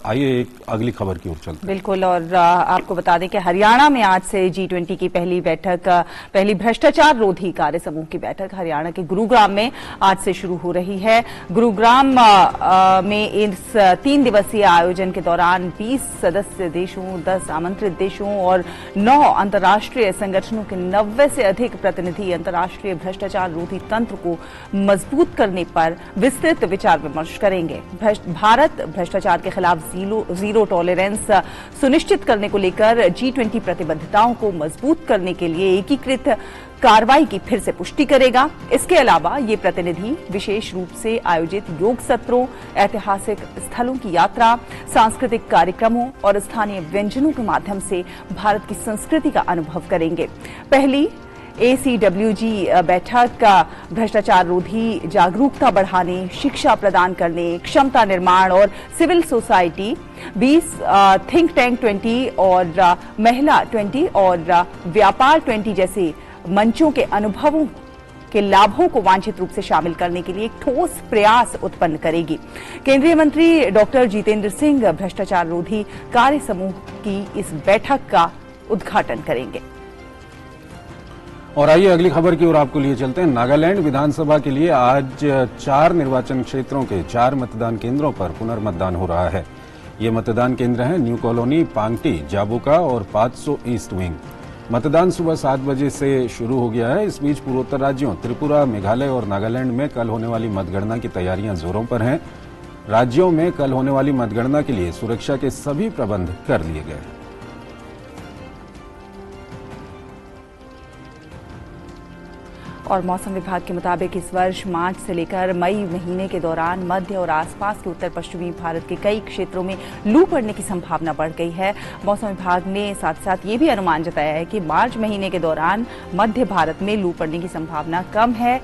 आइए एक अगली खबर की ओर चलते हैं। बिल्कुल, और आपको बता दें कि हरियाणा में आज से G20 की पहली बैठक, पहली भ्रष्टाचार रोधी कार्य समूह की बैठक हरियाणा के गुरुग्राम में आज से शुरू हो रही है। गुरुग्राम में इस 3 दिवसीय आयोजन के दौरान 20 सदस्य देशों, 10 आमंत्रित देशों और 9 अंतर्राष्ट्रीय संगठनों के 90 से अधिक प्रतिनिधि अंतर्राष्ट्रीय भ्रष्टाचार रोधी तंत्र को मजबूत करने पर विस्तृत विचार विमर्श करेंगे। भारत भ्रष्टाचार के खिलाफ जीरो टॉलरेंस सुनिश्चित करने को लेकर G20 प्रतिबद्धताओं को मजबूत करने के लिए एकीकृत कार्रवाई की फिर से पुष्टि करेगा। इसके अलावा ये प्रतिनिधि विशेष रूप से आयोजित योग सत्रों, ऐतिहासिक स्थलों की यात्रा, सांस्कृतिक कार्यक्रमों और स्थानीय व्यंजनों के माध्यम से भारत की संस्कृति का अनुभव करेंगे। पहली ACWG बैठक का भ्रष्टाचार रोधी जागरूकता बढ़ाने, शिक्षा प्रदान करने, क्षमता निर्माण और सिविल सोसाइटी 20 थिंक टैंक 20 और महिला 20 और व्यापार 20 जैसे मंचों के अनुभवों के लाभों को वांछित रूप से शामिल करने के लिए एक ठोस प्रयास उत्पन्न करेगी। केंद्रीय मंत्री डॉक्टर जितेंद्र सिंह भ्रष्टाचार रोधी कार्य समूह की इस बैठक का उद्घाटन करेंगे। और आइए अगली खबर की ओर आपको लिए चलते हैं। नागालैंड विधानसभा के लिए आज 4 निर्वाचन क्षेत्रों के 4 मतदान केंद्रों पर पुनर्मतदान हो रहा है। ये मतदान केंद्र हैं न्यू कॉलोनी, पांगटी, जाबुका और 500 ईस्ट विंग। मतदान सुबह 7 बजे से शुरू हो गया है। इस बीच पूर्वोत्तर राज्यों त्रिपुरा, मेघालय और नागालैंड में कल होने वाली मतगणना की तैयारियां जोरों पर हैं। राज्यों में कल होने वाली मतगणना के लिए सुरक्षा के सभी प्रबंध कर लिए गए हैं। और मौसम विभाग के मुताबिक इस वर्ष मार्च से लेकर मई महीने के दौरान मध्य और आसपास के उत्तर पश्चिमी भारत के कई क्षेत्रों में लू पड़ने की संभावना बढ़ गई है। मौसम विभाग ने साथ साथ ये भी अनुमान जताया है कि मार्च महीने के दौरान मध्य भारत में लू पड़ने की संभावना कम है।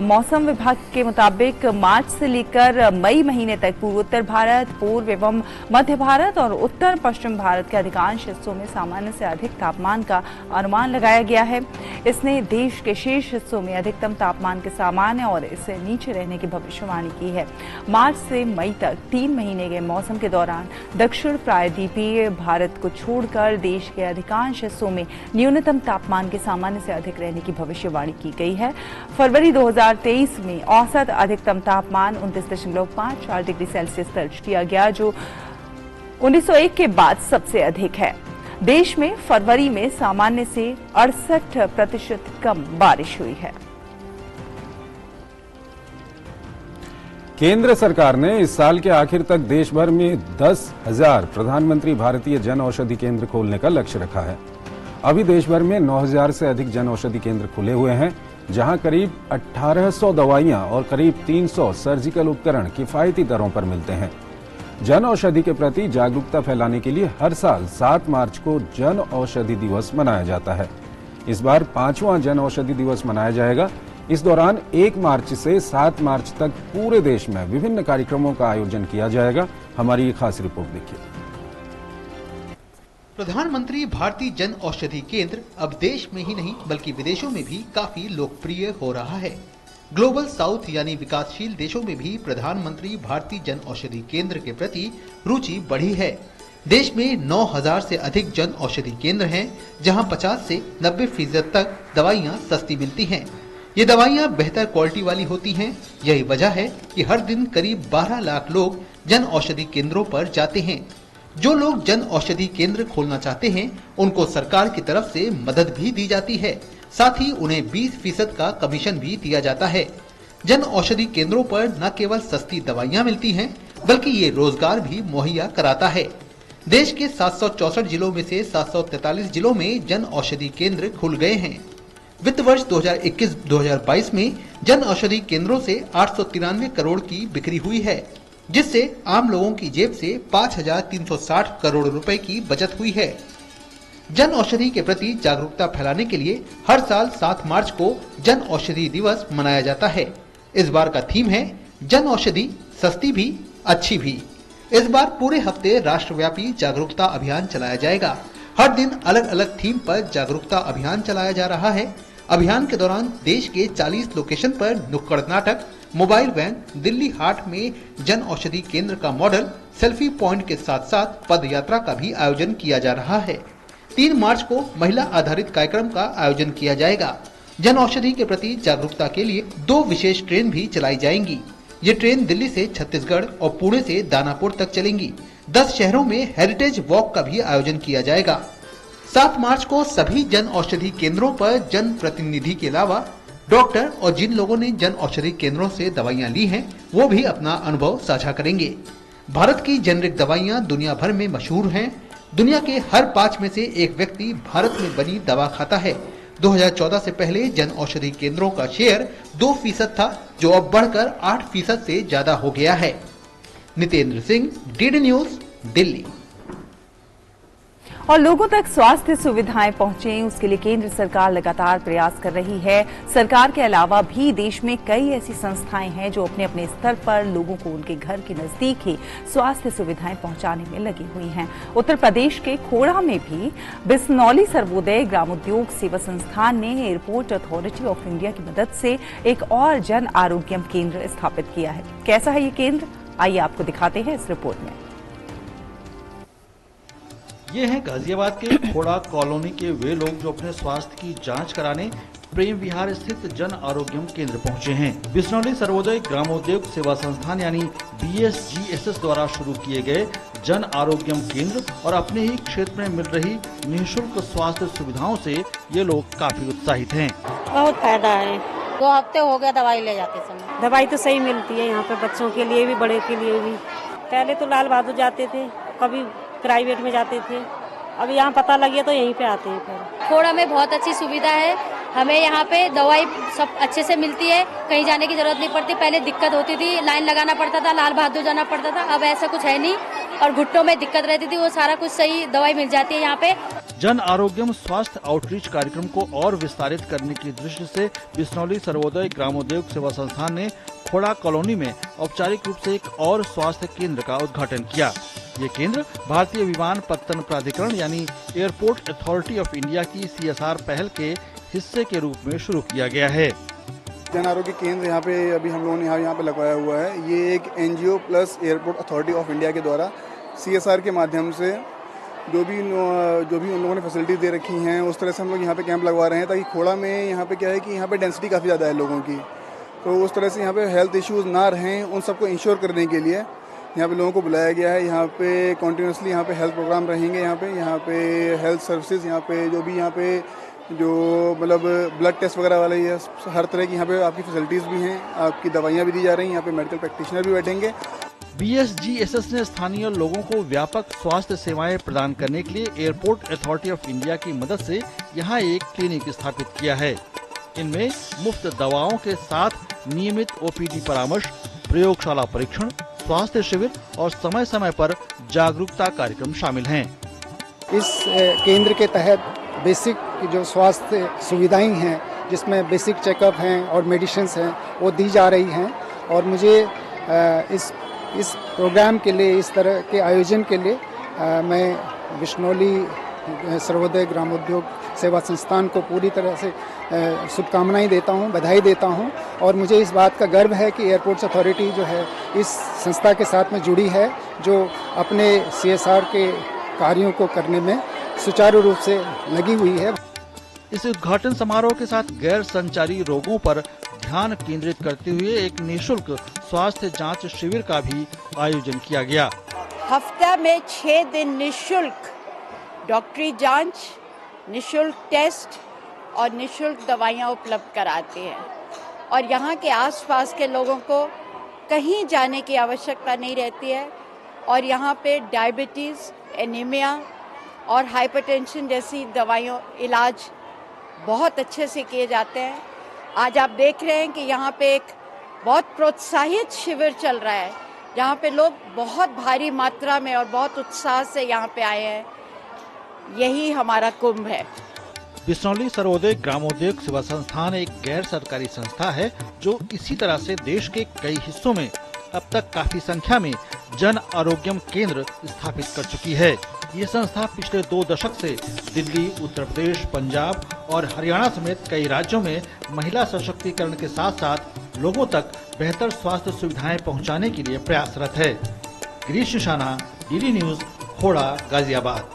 मौसम विभाग के मुताबिक मार्च से लेकर मई महीने तक पूर्वोत्तर भारत, पूर्व एवं मध्य भारत और उत्तर पश्चिम भारत के अधिकांश हिस्सों में सामान्य से अधिक तापमान का अनुमान लगाया गया है। इसने देश के शेष में अधिकतम तापमान के सामान्य और इससे नीचे रहने की भविष्यवाणी की है। मार्च से मई तक 3 महीने के मौसम के दौरान दक्षिण प्रायद्वीपीय भारत को छोड़कर देश के अधिकांश हिस्सों में न्यूनतम तापमान के सामान्य से अधिक रहने की भविष्यवाणी की गई है। फरवरी 2023 में औसत अधिकतम तापमान 29.54 डिग्री सेल्सियस दर्ज किया गया, जो 1901 के बाद सबसे अधिक है। देश में फरवरी में सामान्य से 68% कम बारिश हुई है। केंद्र सरकार ने इस साल के आखिर तक देश भर में 10,000 प्रधानमंत्री भारतीय जन औषधि केंद्र खोलने का लक्ष्य रखा है। अभी देश भर में 9,000 से अधिक जन औषधि केंद्र खुले हुए हैं, जहां करीब 1,800 दवाइयां और करीब 300 सर्जिकल उपकरण किफायती दरों पर मिलते हैं। जन औषधि के प्रति जागरूकता फैलाने के लिए हर साल 7 मार्च को जन औषधि दिवस मनाया जाता है। इस बार 5वां जन औषधि दिवस मनाया जाएगा। इस दौरान 1 मार्च से 7 मार्च तक पूरे देश में विभिन्न कार्यक्रमों का आयोजन किया जाएगा। हमारी ये खास रिपोर्ट देखिए। प्रधानमंत्री भारतीय जन औषधि केंद्र अब देश में ही नहीं बल्कि विदेशों में भी काफी लोकप्रिय हो रहा है। ग्लोबल साउथ यानी विकासशील देशों में भी प्रधानमंत्री भारतीय जन औषधि केंद्र के प्रति रुचि बढ़ी है। देश में 9,000 से अधिक जन औषधि केंद्र हैं, जहां 50 से 90% तक दवाइयां सस्ती मिलती हैं। ये दवाइयाँ बेहतर क्वालिटी वाली होती हैं। यही वजह है कि हर दिन करीब 12 लाख लोग जन औषधि केंद्रों पर जाते हैं। जो लोग जन औषधि केंद्र खोलना चाहते हैं उनको सरकार की तरफ से मदद भी दी जाती है। साथ ही उन्हें 20% का कमीशन भी दिया जाता है। जन औषधि केंद्रों पर न केवल सस्ती दवाइयाँ मिलती हैं बल्कि ये रोजगार भी मुहैया कराता है। देश के 764 जिलों में से 743 जिलों में जन औषधि केंद्र खुल गए हैं। वित्त वर्ष 2021-2022 में जन औषधि केंद्रों से 893 करोड़ की बिक्री हुई है, जिससे आम लोगों की जेब से 5,360 करोड़ रुपए की बचत हुई है। जन औषधि के प्रति जागरूकता फैलाने के लिए हर साल 7 मार्च को जन औषधि दिवस मनाया जाता है। इस बार का थीम है जन औषधि, सस्ती भी अच्छी भी। इस बार पूरे हफ्ते राष्ट्रव्यापी जागरूकता अभियान चलाया जाएगा। हर दिन अलग अलग थीम पर जागरूकता अभियान चलाया जा रहा है। अभियान के दौरान देश के 40 लोकेशन पर नुक्कड़ नाटक, मोबाइल वैन, दिल्ली हाट में जन औषधि केंद्र का मॉडल, सेल्फी पॉइंट के साथ साथ पद यात्रा का भी आयोजन किया जा रहा है। 3 मार्च को महिला आधारित कार्यक्रम का आयोजन किया जाएगा। जन औषधि के प्रति जागरूकता के लिए 2 विशेष ट्रेन भी चलाई जाएंगी। ये ट्रेन दिल्ली से छत्तीसगढ़ और पुणे से दानापुर तक चलेंगी। 10 शहरों में हेरिटेज वॉक का भी आयोजन किया जाएगा। 7 मार्च को सभी जन औषधि केंद्रों पर जन प्रतिनिधि के अलावा डॉक्टर और जिन लोगों ने जन औषधि केंद्रों से दवाइयां ली हैं, वो भी अपना अनुभव साझा करेंगे। भारत की जेनरिक दवाइयां दुनिया भर में मशहूर हैं। दुनिया के हर 5 में से एक व्यक्ति भारत में बनी दवा खाता है। 2014 से पहले जन औषधि केंद्रों का शेयर 2% था, जो अब बढ़कर 8% से ज्यादा हो गया है। Nitendra Singh, DD news, Delhi. और लोगों तक स्वास्थ्य सुविधाएं पहुंचे, उसके लिए केंद्र सरकार लगातार प्रयास कर रही है। सरकार के अलावा भी देश में कई ऐसी संस्थाएं हैं जो अपने अपने स्तर पर लोगों को उनके घर के नजदीक ही स्वास्थ्य सुविधाएं पहुंचाने में लगी हुई हैं। उत्तर प्रदेश के खोड़ा में भी बिस्नौली सर्वोदय ग्रामोद्योग सेवा संस्थान ने एयरपोर्ट अथॉरिटी ऑफ इंडिया की मदद से एक और जन आरोग्यम केंद्र स्थापित किया है। कैसा है ये केंद्र, आइए आपको दिखाते हैं इस रिपोर्ट में। ये हैं गाजियाबाद के खोड़ा कॉलोनी के वे लोग जो अपने स्वास्थ्य की जांच कराने प्रेम विहार स्थित जन आरोग्यम केंद्र पहुंचे हैं। बिस्नौली सर्वोदय ग्रामोद्योग सेवा संस्थान यानी BSGSS द्वारा शुरू किए गए जन आरोग्यम केंद्र और अपने ही क्षेत्र में मिल रही निःशुल्क स्वास्थ्य सुविधाओं से ये लोग काफी उत्साहित हैं। बहुत फायदा है। 2 हफ्ते हो गए दवाई ले जाते समय। दवाई तो सही मिलती है यहाँ पे, बच्चों के लिए भी बड़े के लिए भी। पहले तो लाल बहादुर जाते थे, कभी प्राइवेट में जाते थे, अब यहाँ पता लगे तो यहीं पे आते हैं। फिर खोड़ा में बहुत अच्छी सुविधा है, हमें यहाँ पे दवाई सब अच्छे से मिलती है, कहीं जाने की जरूरत नहीं पड़ती। पहले दिक्कत होती थी, लाइन लगाना पड़ता था, लाल बहादुर जाना पड़ता था, अब ऐसा कुछ है नहीं। और घुटनों में दिक्कत रहती थी, वो सारा कुछ सही दवाई मिल जाती है यहाँ पे। जन आरोग्यम स्वास्थ्य आउटरीच कार्यक्रम को और विस्तारित करने की दृष्टि से बिस्नौली सर्वोदय ग्रामोद्योग सेवा संस्थान ने खोड़ा कॉलोनी में औपचारिक रूप से एक और स्वास्थ्य केंद्र का उद्घाटन किया। ये केंद्र भारतीय विमानपत्तन प्राधिकरण यानी एयरपोर्ट अथॉरिटी ऑफ इंडिया की CSR पहल के हिस्से के रूप में शुरू किया गया है। जन आरोग्य केंद्र यहाँ पे अभी हम लोगों ने यहाँ पे लगवाया हुआ है। ये एक NGO plus airport authority of India के द्वारा CSR के माध्यम से जो भी उन लोगों ने फैसिलिटी दे रखी हैं, उस तरह से हम लोग यहाँ पे कैंप लगवा रहे हैं, ताकि खोड़ा में यहाँ पे क्या है कि यहाँ पे डेंसिटी काफ़ी ज़्यादा है लोगों की, तो उस तरह से यहाँ पे हेल्थ इश्यूज़ ना रहें, उन सबको इंश्योर करने के लिए यहाँ पे लोगों को बुलाया गया है। यहाँ पे कॉन्टीन्यूसली यहाँ पे हेल्थ प्रोग्राम रहेंगे, यहाँ पे हेल्थ सर्विसेज, यहाँ पे जो मतलब ब्लड टेस्ट वगैरह वाले, ये हर तरह की यहाँ पे आपकी फैसिलिटीज़ भी हैं, आपकी दवाइयाँ भी दी जा रही हैं, यहाँ पे मेडिकल प्रैक्टिशनर भी बैठेंगे। BSGSS ने स्थानीय लोगों को व्यापक स्वास्थ्य सेवाएं प्रदान करने के लिए एयरपोर्ट अथॉरिटी ऑफ इंडिया की मदद से यहाँ एक क्लिनिक स्थापित किया है। इनमें मुफ्त दवाओं के साथ नियमित OPD परामर्श, प्रयोगशाला परीक्षण, स्वास्थ्य शिविर और समय समय पर जागरूकता कार्यक्रम शामिल हैं। इस केंद्र के तहत बेसिक जो स्वास्थ्य सुविधाएं हैं, जिसमें बेसिक चेकअप हैं और मेडिसिन्स हैं, वो दी जा रही हैं। और मुझे इस प्रोग्राम के लिए, इस तरह के आयोजन के लिए मैं बिस्नौली सर्वोदय ग्रामोद्योग सेवा संस्थान को पूरी तरह से शुभकामनाएं देता हूं, बधाई देता हूं। और मुझे इस बात का गर्व है कि एयरपोर्ट्स अथॉरिटी जो है इस संस्था के साथ में जुड़ी है, जो अपने CSR के कार्यों को करने में सुचारू रूप से लगी हुई है। इस उद्घाटन समारोह के साथ गैर संचारी रोगों पर ध्यान केंद्रित करते हुए एक निःशुल्क स्वास्थ्य जांच शिविर का भी आयोजन किया गया। हफ्ता में 6 दिन निःशुल्क डॉक्टरी जांच, निःशुल्क टेस्ट और निःशुल्क दवाइयाँ उपलब्ध कराते हैं और यहाँ के आसपास के लोगों को कहीं जाने की आवश्यकता नहीं रहती है और यहाँ पे डायबिटीज़, एनीमिया और हाइपरटेंशन जैसी दवाइयों इलाज बहुत अच्छे से किए जाते हैं। आज आप देख रहे हैं कि यहाँ पे एक बहुत प्रोत्साहित शिविर चल रहा है, जहाँ पे लोग बहुत भारी मात्रा में और बहुत उत्साह से यहाँ पे आए हैं। यही हमारा कुंभ है। बिश्नौली सर्वोदय ग्रामोद्योग सेवा संस्थान एक गैर सरकारी संस्था है जो इसी तरह से देश के कई हिस्सों में अब तक काफी संख्या में जन आरोग्यम केंद्र स्थापित कर चुकी है। ये संस्था पिछले 2 दशक से दिल्ली, उत्तर प्रदेश, पंजाब और हरियाणा समेत कई राज्यों में महिला सशक्तिकरण के साथ साथ लोगों तक बेहतर स्वास्थ्य सुविधाएं पहुंचाने के लिए प्रयासरत है। गिरीश निशाना, डीडी न्यूज, खोड़ा, गाजियाबाद।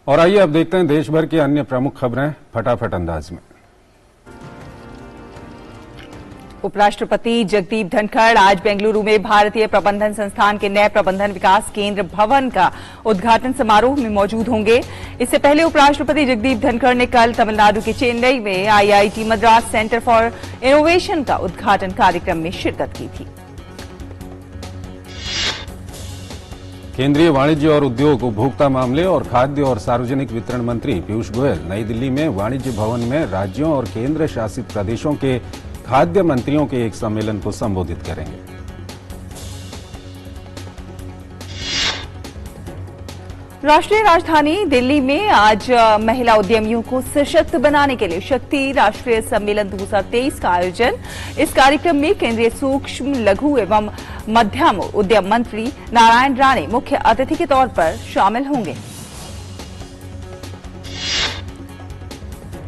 और आइए अब देखते हैं देश भर की अन्य प्रमुख खबरें फटाफट अंदाज में। उपराष्ट्रपति जगदीप धनखड़ आज बेंगलुरु में भारतीय प्रबंधन संस्थान के नए प्रबंधन विकास केंद्र भवन का उद्घाटन समारोह में मौजूद होंगे। इससे पहले उपराष्ट्रपति जगदीप धनखड़ ने कल तमिलनाडु के चेन्नई में IIT Madras centre for innovation का उद्घाटन कार्यक्रम में शिरकत की थी। केंद्रीय वाणिज्य और उद्योग, उपभोक्ता मामले और खाद्य और सार्वजनिक वितरण मंत्री पीयूष गोयल नई दिल्ली में वाणिज्य भवन में राज्यों और केंद्र शासित प्रदेशों के खाद्य मंत्रियों के एक सम्मेलन को संबोधित करेंगे। राष्ट्रीय राजधानी दिल्ली में आज महिला उद्यमियों को सशक्त बनाने के लिए शक्ति राष्ट्रीय सम्मेलन 2023 का आयोजन। इस कार्यक्रम में केंद्रीय सूक्ष्म, लघु एवं मध्यम उद्यम मंत्री नारायण राणे मुख्य अतिथि के तौर पर शामिल होंगे।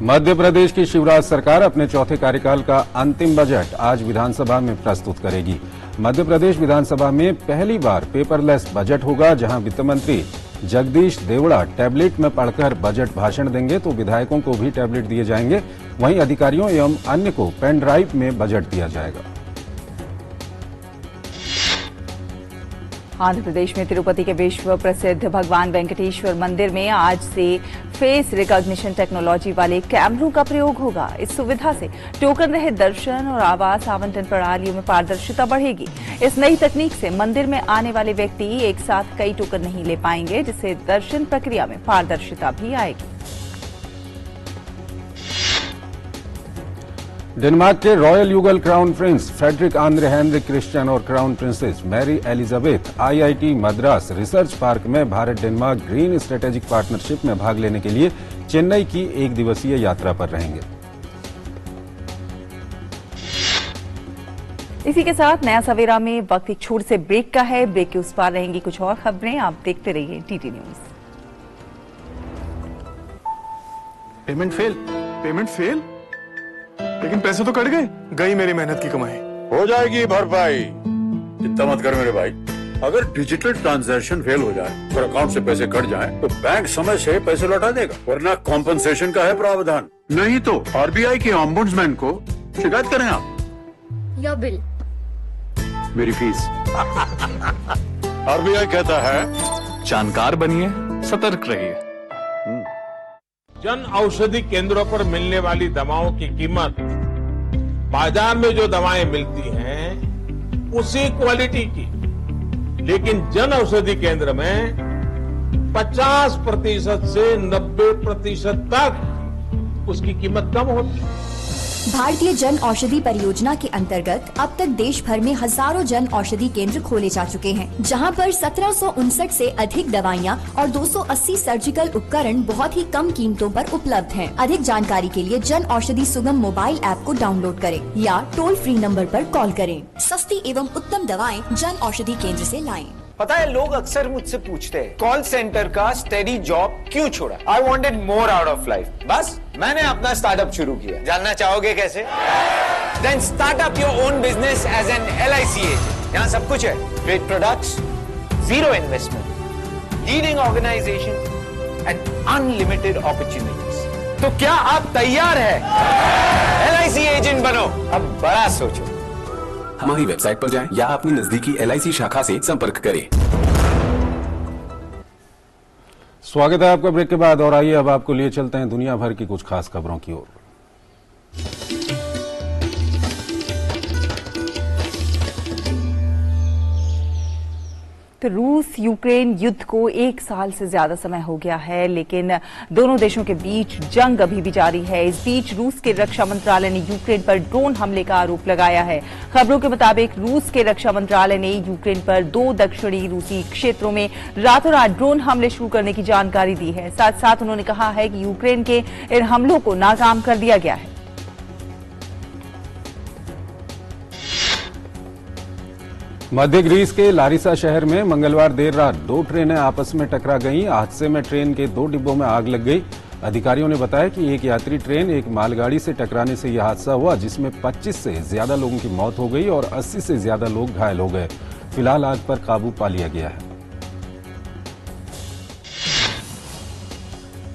मध्य प्रदेश की शिवराज सरकार अपने चौथे कार्यकाल का अंतिम बजट आज विधानसभा में प्रस्तुत करेगी। मध्य प्रदेश विधानसभा में पहली बार पेपरलेस बजट होगा, जहां वित्त मंत्री जगदीश देवड़ा टैबलेट में पढ़कर बजट भाषण देंगे तो विधायकों को भी टैबलेट दिए जाएंगे। वहीं अधिकारियों एवं अन्य को पेन ड्राइव में बजट दिया जाएगा। आंध्र प्रदेश में तिरुपति के विश्व प्रसिद्ध भगवान वेंकटेश्वर मंदिर में आज से फेस रिकॉग्निशन टेक्नोलॉजी वाले कैमरों का प्रयोग होगा। इस सुविधा से टोकन रहित दर्शन और आवास आवंटन प्रणालियों में पारदर्शिता बढ़ेगी। इस नई तकनीक से मंदिर में आने वाले व्यक्ति एक साथ कई टोकन नहीं ले पाएंगे, जिससे दर्शन प्रक्रिया में पारदर्शिता भी आएगी। डेनमार्क के रॉयल युगल crown prince Frederik Andre Henrik Christian और crown princess Mary Elizabeth IIT Madras research park में Bharat Denmark green strategic partnership में भाग लेने के लिए चेन्नई की 1 दिवसीय यात्रा पर रहेंगे। इसी के साथ नया सवेरा में वक्त एक छोटे से ब्रेक का है। ब्रेक के उस पार रहेंगी कुछ और खबरें, आप देखते रहिए टीटी न्यूज। Payment fail? लेकिन पैसे तो कट गए। गई मेरी मेहनत की कमाई। हो जाएगी भरपाई, चिंता मत कर मेरे भाई। अगर डिजिटल ट्रांजैक्शन फेल हो जाए और अकाउंट से पैसे कट जाए तो बैंक समय से पैसे लौटा देगा, वरना कॉम्पनसेशन का है प्रावधान। नहीं तो आरबीआई के ओम्बुड्समैन को शिकायत करें आप। योर बिल, मेरी फीस। आरबीआई कहता है जानकार बनिए, सतर्क रहिए। जन औषधि केंद्रों पर मिलने वाली दवाओं की कीमत बाजार में जो दवाएं मिलती हैं उसी क्वालिटी की, लेकिन जन औषधि केंद्र में 50% से 90% तक उसकी कीमत कम होती है। भारतीय जन औषधि परियोजना के अंतर्गत अब तक देश भर में हजारों जन औषधि केंद्र खोले जा चुके हैं, जहां पर 1759 से अधिक दवाइयां और 280 सर्जिकल उपकरण बहुत ही कम कीमतों पर उपलब्ध हैं। अधिक जानकारी के लिए जन औषधि सुगम मोबाइल ऐप को डाउनलोड करें या टोल फ्री नंबर पर कॉल करें। सस्ती एवं उत्तम दवाएं जन औषधि केंद्र से लाएं। पता है, लोग अक्सर मुझसे पूछते हैं कॉल सेंटर का स्टेडी जॉब क्यों छोड़ा। I wanted more out of life, बस मैंने अपना स्टार्टअप शुरू किया। जानना चाहोगे कैसे? Then start up your own business as an LIC agent. यहाँ सब कुछ है, great products, zero investment, leading organisation, and unlimited opportunities. तो क्या आप तैयार हैं? LIC एजेंट बनो, अब बड़ा सोचो। हमारी वेबसाइट पर जाएं या अपनी नजदीकी LIC शाखा से संपर्क करें। स्वागत है आपका ब्रेक के बाद और आइए अब आपको लिए चलते हैं दुनिया भर की कुछ खास खबरों की ओर। तो रूस यूक्रेन युद्ध को 1 साल से ज्यादा समय हो गया है, लेकिन दोनों देशों के बीच जंग अभी भी जारी है। इस बीच रूस के रक्षा मंत्रालय ने यूक्रेन पर ड्रोन हमले का आरोप लगाया है। खबरों के मुताबिक रूस के रक्षा मंत्रालय ने यूक्रेन पर 2 दक्षिणी रूसी क्षेत्रों में रातों रात ड्रोन हमले शुरू करने की जानकारी दी है। साथ साथ उन्होंने कहा है कि यूक्रेन के इन हमलों को नाकाम कर दिया गया है। मध्य ग्रीस के लारिसा शहर में मंगलवार देर रात 2 ट्रेनें आपस में टकरा गईं। हादसे में ट्रेन के 2 डिब्बों में आग लग गई। अधिकारियों ने बताया कि एक यात्री ट्रेन एक मालगाड़ी से टकराने से यह हादसा हुआ, जिसमें 25 से ज्यादा लोगों की मौत हो गई और 80 से ज्यादा लोग घायल हो गए। फिलहाल आग पर काबू पा लिया गया है।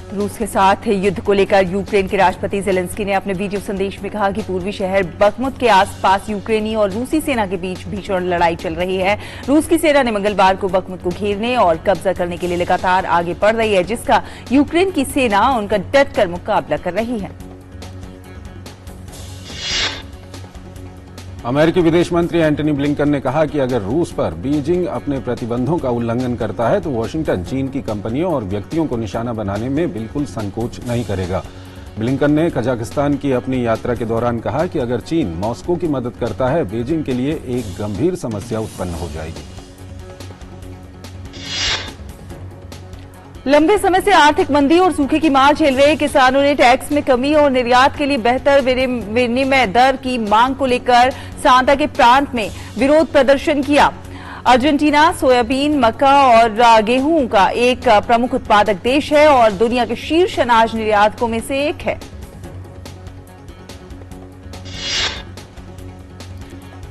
रूस के साथ युद्ध को लेकर यूक्रेन के राष्ट्रपति जेलेंस्की ने अपने वीडियो संदेश में कहा कि पूर्वी शहर बखमुत के आसपास यूक्रेनी और रूसी सेना के बीच भीषण लड़ाई चल रही है। रूस की सेना ने मंगलवार को बखमुत को घेरने और कब्जा करने के लिए लगातार आगे बढ़ रही है, जिसका यूक्रेन की सेना उनका डटकर मुकाबला कर रही है। अमेरिकी विदेश मंत्री एंटनी ब्लिंकन ने कहा कि अगर रूस पर बीजिंग अपने प्रतिबंधों का उल्लंघन करता है तो वॉशिंगटन चीन की कंपनियों और व्यक्तियों को निशाना बनाने में बिल्कुल संकोच नहीं करेगा। ब्लिंकन ने कजाकिस्तान की अपनी यात्रा के दौरान कहा कि अगर चीन मॉस्को की मदद करता है, बीजिंग के लिए एक गंभीर समस्या उत्पन्न हो जाएगी। लंबे समय से आर्थिक मंदी और सूखे की मार झेल रहे किसानों ने टैक्स में कमी और निर्यात के लिए बेहतर विनिमय दर की मांग को लेकर सांता के प्रांत में विरोध प्रदर्शन किया। अर्जेंटीना सोयाबीन, मक्का और गेहूं का एक प्रमुख उत्पादक देश है और दुनिया के शीर्ष अनाज निर्यातकों में से एक है।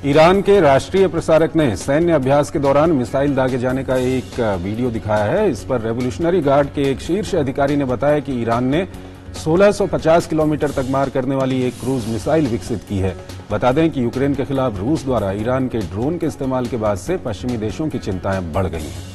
ईरान के राष्ट्रीय प्रसारक ने सैन्य अभ्यास के दौरान मिसाइल दागे जाने का एक वीडियो दिखाया है। इस पर रेवोल्यूशनरी गार्ड के एक शीर्ष अधिकारी ने बताया कि ईरान ने 1650 किलोमीटर तक मार करने वाली एक क्रूज मिसाइल विकसित की है। बता दें कि यूक्रेन के खिलाफ रूस द्वारा ईरान के ड्रोन के इस्तेमाल के बाद से पश्चिमी देशों की चिंताएं बढ़ गई हैं।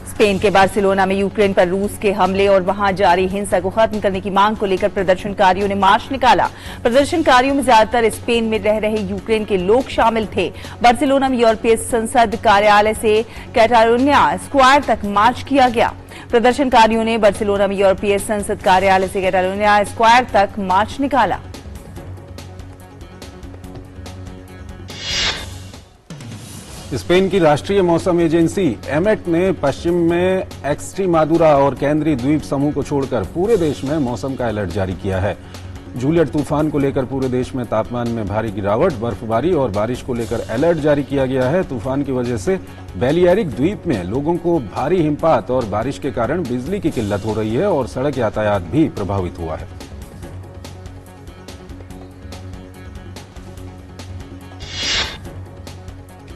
स्पेन के बार्सिलोना में यूक्रेन पर रूस के हमले और वहां जारी हिंसा को खत्म करने की मांग को लेकर प्रदर्शनकारियों ने मार्च निकाला। प्रदर्शनकारियों में ज्यादातर स्पेन में रह रहे यूक्रेन के लोग शामिल थे। बार्सिलोना में यूरोपीय संसद कार्यालय से कैटालोनिया स्क्वायर तक मार्च किया गया। प्रदर्शनकारियों ने बार्सिलोना में यूरोपीय संसद कार्यालय से कैटालोनिया स्क्वायर तक मार्च निकाला। स्पेन की राष्ट्रीय मौसम एजेंसी एमेट ने पश्चिम में एक्सट्रीमादुरा और केंद्रीय द्वीप समूह को छोड़कर पूरे देश में मौसम का अलर्ट जारी किया है। जूलियट तूफान को लेकर पूरे देश में तापमान में भारी गिरावट, बर्फबारी और बारिश को लेकर अलर्ट जारी किया गया है। तूफान की वजह से बेलियारिक द्वीप में लोगों को भारी हिमपात और बारिश के कारण बिजली की किल्लत हो रही है और सड़क यातायात भी प्रभावित हुआ है।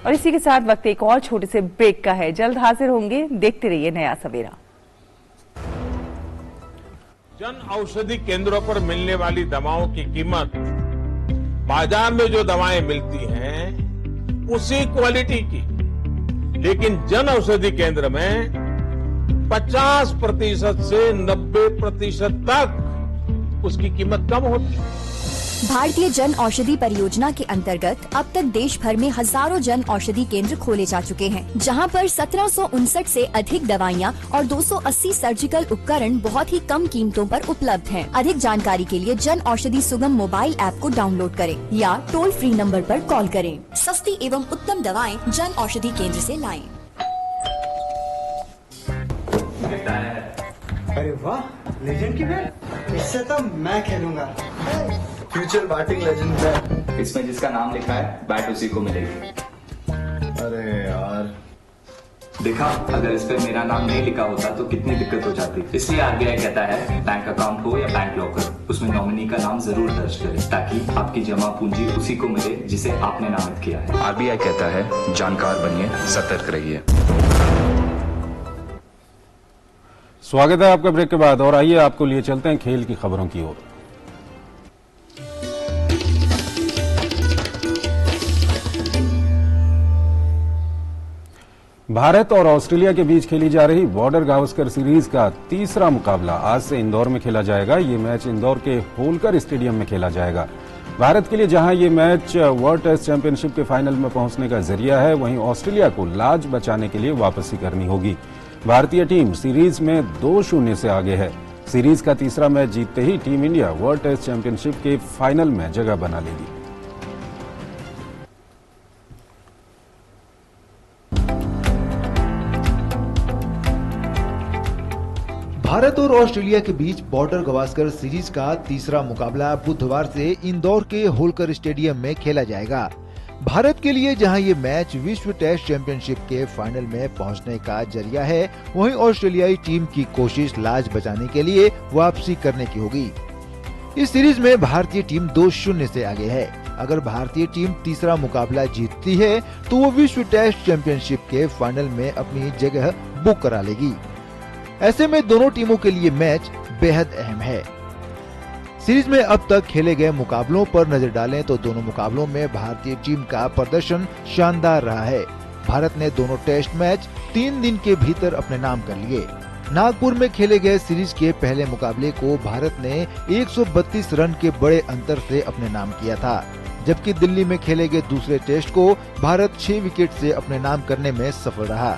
और इसी के साथ वक्त एक और छोटे से ब्रेक का है। जल्द हाजिर होंगे, देखते रहिए नया सवेरा। जन औषधि केंद्रों पर मिलने वाली दवाओं की कीमत बाजार में जो दवाएं मिलती हैं उसी क्वालिटी की, लेकिन जन औषधि केंद्र में 50% से 90% तक उसकी कीमत कम होती है। भारतीय जन औषधि परियोजना के अंतर्गत अब तक देश भर में हजारों जन औषधि केंद्र खोले जा चुके हैं, जहां पर 1759 से अधिक दवाइयां और 280 सर्जिकल उपकरण बहुत ही कम कीमतों पर उपलब्ध हैं। अधिक जानकारी के लिए जन औषधि सुगम मोबाइल ऐप को डाउनलोड करें या टोल फ्री नंबर पर कॉल करें। सस्ती एवं उत्तम दवाएं जन औषधि केंद्र से लाएं। अरे वाह, लेजेंड की बैट, इससे तो मैं खेलूंगा। फ्यूचर बैटिंग लेजेंड है। इसमें जिसका नाम लिखा है बैट उसी को मिलेगी। अरे यार, देखा, अगर इस पे मेरा नाम नहीं लिखा होता तो कितनी दिक्कत हो जाती। इसलिए आरबीआई कहता है बैंक अकाउंट हो या बैंक लॉकर, उसमें नॉमिनी का नाम जरूर दर्ज करें ताकि आपकी जमा पूंजी उसी को मिले जिसे आपने नामित किया है। आरबीआई कहता है जानकार बनिए, सतर्क रहिए। स्वागत है आपका ब्रेक के बाद और आइए आपको लिए चलते हैं खेल की खबरों की ओर। भारत और ऑस्ट्रेलिया के बीच खेली जा रही बॉर्डर गावस्कर सीरीज का तीसरा मुकाबला आज से इंदौर में खेला जाएगा। ये मैच इंदौर के होलकर स्टेडियम में खेला जाएगा। भारत के लिए जहां ये मैच वर्ल्ड टेस्ट चैंपियनशिप के फाइनल में पहुंचने का जरिया है, वहीं ऑस्ट्रेलिया को लाज बचाने के लिए वापसी करनी होगी। भारतीय टीम सीरीज में 2-0 से आगे है। सीरीज का तीसरा मैच जीतते ही team India world test championship के फाइनल में जगह बना लेगी। भारत और ऑस्ट्रेलिया के बीच बॉर्डर गावस्कर सीरीज का तीसरा मुकाबला बुधवार से इंदौर के होलकर स्टेडियम में खेला जाएगा। भारत के लिए जहां ये मैच विश्व टेस्ट चैंपियनशिप के फाइनल में पहुंचने का जरिया है, वहीं ऑस्ट्रेलियाई टीम की कोशिश लाज बचाने के लिए वापसी करने की होगी। इस सीरीज में भारतीय टीम 2-0 से आगे है। अगर भारतीय टीम तीसरा मुकाबला जीतती है तो वो विश्व टेस्ट चैंपियनशिप के फाइनल में अपनी जगह बुक करा लेगी। ऐसे में दोनों टीमों के लिए मैच बेहद अहम है। सीरीज में अब तक खेले गए मुकाबलों पर नजर डालें तो दोनों मुकाबलों में भारतीय टीम का प्रदर्शन शानदार रहा है। भारत ने दोनों टेस्ट मैच 3 दिन के भीतर अपने नाम कर लिए। नागपुर में खेले गए सीरीज के पहले मुकाबले को भारत ने 132 रन के बड़े अंतर से अपने नाम किया था, जबकि दिल्ली में खेले गए दूसरे टेस्ट को भारत 6 विकेट से अपने नाम करने में सफल रहा।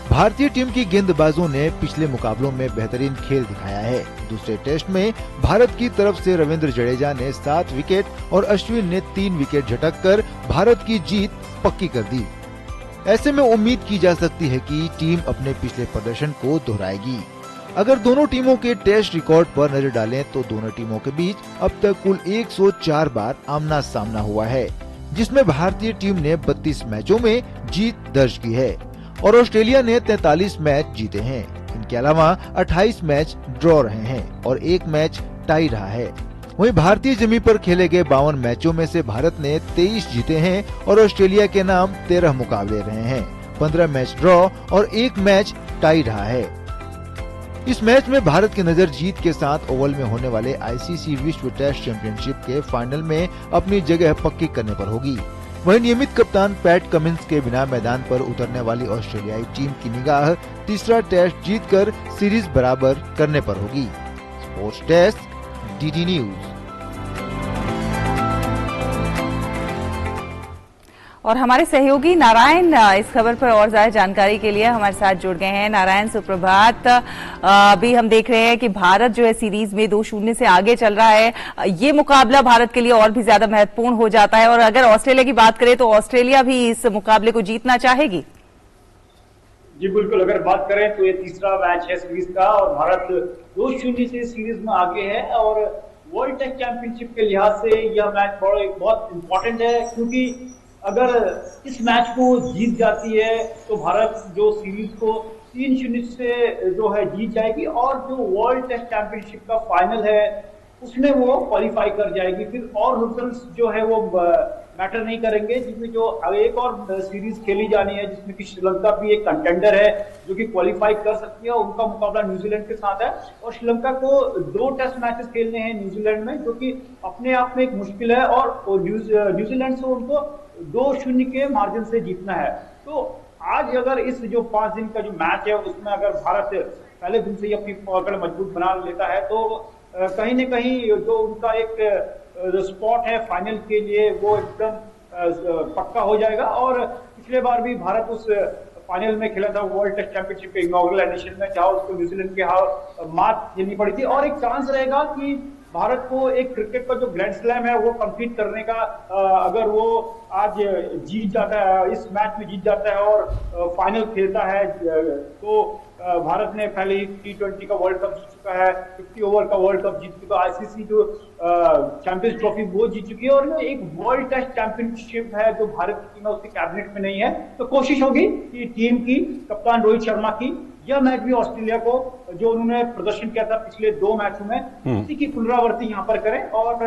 भारतीय टीम की गेंदबाजों ने पिछले मुकाबलों में बेहतरीन खेल दिखाया है। दूसरे टेस्ट में भारत की तरफ से रविंद्र जडेजा ने 7 विकेट और अश्विन ने 3 विकेट झटककर भारत की जीत पक्की कर दी। ऐसे में उम्मीद की जा सकती है कि टीम अपने पिछले प्रदर्शन को दोहराएगी। अगर दोनों टीमों के टेस्ट रिकॉर्ड पर नजर डालें तो दोनों टीमों के बीच अब तक कुल 104 बार आमना सामना हुआ है, जिसमें भारतीय टीम ने 32 मैचों में जीत दर्ज की है और ऑस्ट्रेलिया ने 43 मैच जीते हैं। इनके अलावा 28 मैच ड्रॉ रहे हैं और 1 मैच टाई रहा है। वहीं भारतीय जमीन पर खेले गए 52 मैचों में से भारत ने 23 जीते हैं और ऑस्ट्रेलिया के नाम 13 मुकाबले रहे हैं। 15 मैच ड्रॉ और 1 मैच टाई रहा है। इस मैच में भारत की नजर जीत के साथ ओवल में होने वाले आईसीसी विश्व टेस्ट चैंपियनशिप के फाइनल में अपनी जगह पक्की करने पर होगी। वहीं नियमित कप्तान पैट कमिंस के बिना मैदान पर उतरने वाली ऑस्ट्रेलियाई टीम की निगाह तीसरा टेस्ट जीतकर सीरीज बराबर करने पर होगी। Sports desk, DD news. और हमारे सहयोगी नारायण इस खबर पर और ज्यादा जानकारी के लिए हमारे साथ जुड़ गए हैं। नारायण, सुप्रभात। अभी हम देख रहे हैं कि भारत जो है सीरीज में 2-0 से आगे चल रहा है। ये मुकाबला भारत के लिए और भी ज्यादा महत्वपूर्ण हो जाता है और अगर ऑस्ट्रेलिया की बात करें तो ऑस्ट्रेलिया भी इस मुकाबले को जीतना चाहेगी। जी बिल्कुल, अगर बात करें तो ये तीसरा मैच है सीरीज का और भारत 2-0 से सीरीज में आगे है और वर्ल्ड टेस्ट चैंपियनशिप के लिहाज से यह मैच बहुत इंपॉर्टेंट है, क्योंकि अगर इस मैच को जीत जाती है तो भारत जो सीरीज को 3-0 से जो है जीत जाएगी और जो वर्ल्ड टेस्ट चैंपियनशिप का फाइनल है उसमें वो क्वालिफाई कर जाएगी। फिर और रिजल्ट्स जो है वो मैटर नहीं करेंगे, जिसमें जो एक और सीरीज खेली जानी है जिसमें कि श्रीलंका भी एक कंटेंडर है जो कि क्वालिफाई कर सकती है। उनका मुकाबला न्यूजीलैंड के साथ है और श्रीलंका को 2 टेस्ट मैचेस खेलने हैं न्यूजीलैंड में, जो कि अपने आप में एक मुश्किल है और न्यूजीलैंड से उनको 2-0 के मार्जिन से जीतना है। तो आज अगर इस जो 5 दिन का जो मैच है उसमें अगर भारत पहले दिन से ही अपनी पकड़ मजबूत बना लेता है तो कहीं न कहीं जो उनका एक स्पॉट है फाइनल के लिए वो एकदम पक्का हो जाएगा। और पिछले बार भी भारत उस फाइनल में खेला था वर्ल्ड टेस्ट चैंपियनशिप के इनॉग्रेल एडिशन में, जहां उसको न्यूजीलैंड के मात झेलनी पड़ी थी और एक चांस रहेगा कि भारत को एक क्रिकेट का जो ग्रैंड स्लैम है वो कंप्लीट करने का अगर वो आज जीत जाता है, इस मैच में जीत जाता है और फाइनल खेलता है, तो भारत ने पहले ही T20 का वर्ल्ड कप जीत चुका है, 50 ओवर का वर्ल्ड कप जीत चुका, आईसीसी जो चैंपियंस ट्रॉफी वो जीत चुकी है, और एक वर्ल्ड टेस्ट चैंपियनशिप है जो भारत की टीम है उसके कैबिनेट में नहीं है। तो कोशिश होगी कि टीम की कप्तान रोहित शर्मा की यह मैच भी ऑस्ट्रेलिया को जो उन्होंने प्रदर्शन किया था पिछले 2 मैचों में उसी की पुनरावृत्ति यहाँ पर करें और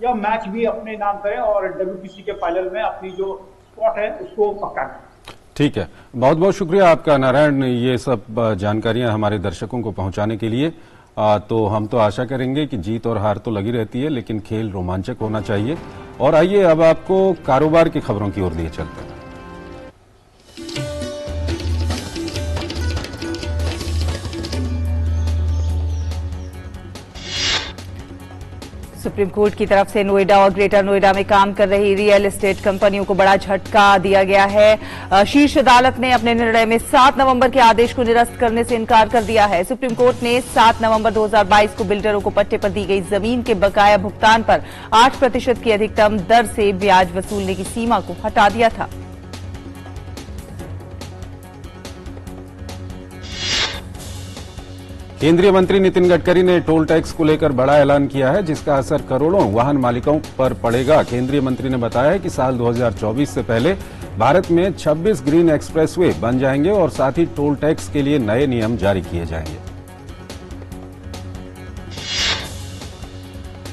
यह मैच भी अपने नाम करें और WBC के फाइनल में अपनी जो स्पॉट है उसको पक्का करें। ठीक है, बहुत बहुत शुक्रिया आपका नारायण, ये सब जानकारियां हमारे दर्शकों को पहुंचाने के लिए। तो हम तो आशा करेंगे कि जीत और हार तो लगी रहती है, लेकिन खेल रोमांचक होना चाहिए। और आइए अब आपको कारोबार की खबरों की ओर लिए चलते हैं। सुप्रीम कोर्ट की तरफ से नोएडा और ग्रेटर नोएडा में काम कर रही रियल एस्टेट कंपनियों को बड़ा झटका दिया गया है। शीर्ष अदालत ने अपने निर्णय में 7 नवंबर के आदेश को निरस्त करने से इनकार कर दिया है। सुप्रीम कोर्ट ने 7 नवंबर 2022 को बिल्डरों को पट्टे पर दी गई जमीन के बकाया भुगतान पर 8% की अधिकतम दर से ब्याज वसूलने की सीमा को हटा दिया था। केंद्रीय मंत्री नितिन गडकरी ने टोल टैक्स को लेकर बड़ा ऐलान किया है, जिसका असर करोड़ों वाहन मालिकों पर पड़ेगा। केंद्रीय मंत्री ने बताया है कि साल 2024 से पहले भारत में 26 ग्रीन एक्सप्रेसवे बन जाएंगे और साथ ही टोल टैक्स के लिए नए नियम जारी किए जाएंगे।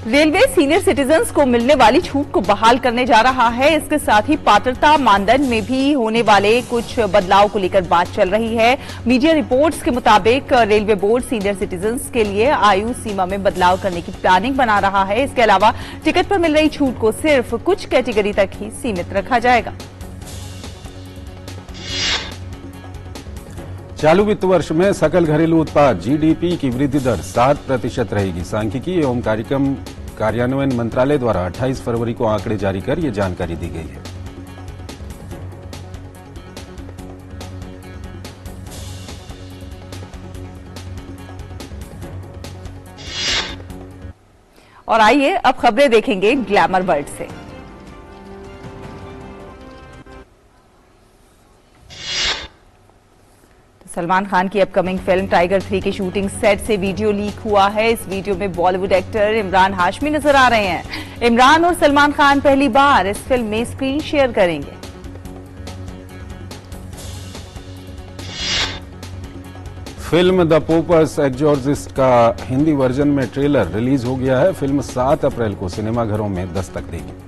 रेलवे सीनियर सिटीजन्स को मिलने वाली छूट को बहाल करने जा रहा है। इसके साथ ही पात्रता मानदंड में भी होने वाले कुछ बदलाव को लेकर बात चल रही है। मीडिया रिपोर्ट्स के मुताबिक रेलवे बोर्ड सीनियर सिटीजन्स के लिए आयु सीमा में बदलाव करने की प्लानिंग बना रहा है। इसके अलावा टिकट पर मिल रही छूट को सिर्फ कुछ कैटेगरी तक ही सीमित रखा जाएगा। चालू वित्त वर्ष में सकल घरेलू उत्पाद जीडीपी की वृद्धि दर 7% रहेगी। सांख्यिकी एवं कार्यक्रम कार्यान्वयन मंत्रालय द्वारा 28 फरवरी को आंकड़े जारी कर यह जानकारी दी गई है। और आइए अब खबरें देखेंगे ग्लैमर वर्ल्ड से। सलमान खान की अपकमिंग फिल्म टाइगर 3 की शूटिंग सेट से वीडियो लीक हुआ है। इस वीडियो में बॉलीवुड एक्टर इमरान हाशमी नजर आ रहे हैं। इमरान और सलमान खान पहली बार इस फिल्म में स्क्रीन शेयर करेंगे। फिल्म द पोपर्स एक्सॉर्सिस्ट का हिंदी वर्जन में ट्रेलर रिलीज हो गया है। फिल्म 7 अप्रैल को सिनेमाघरों में दस्तक देगी।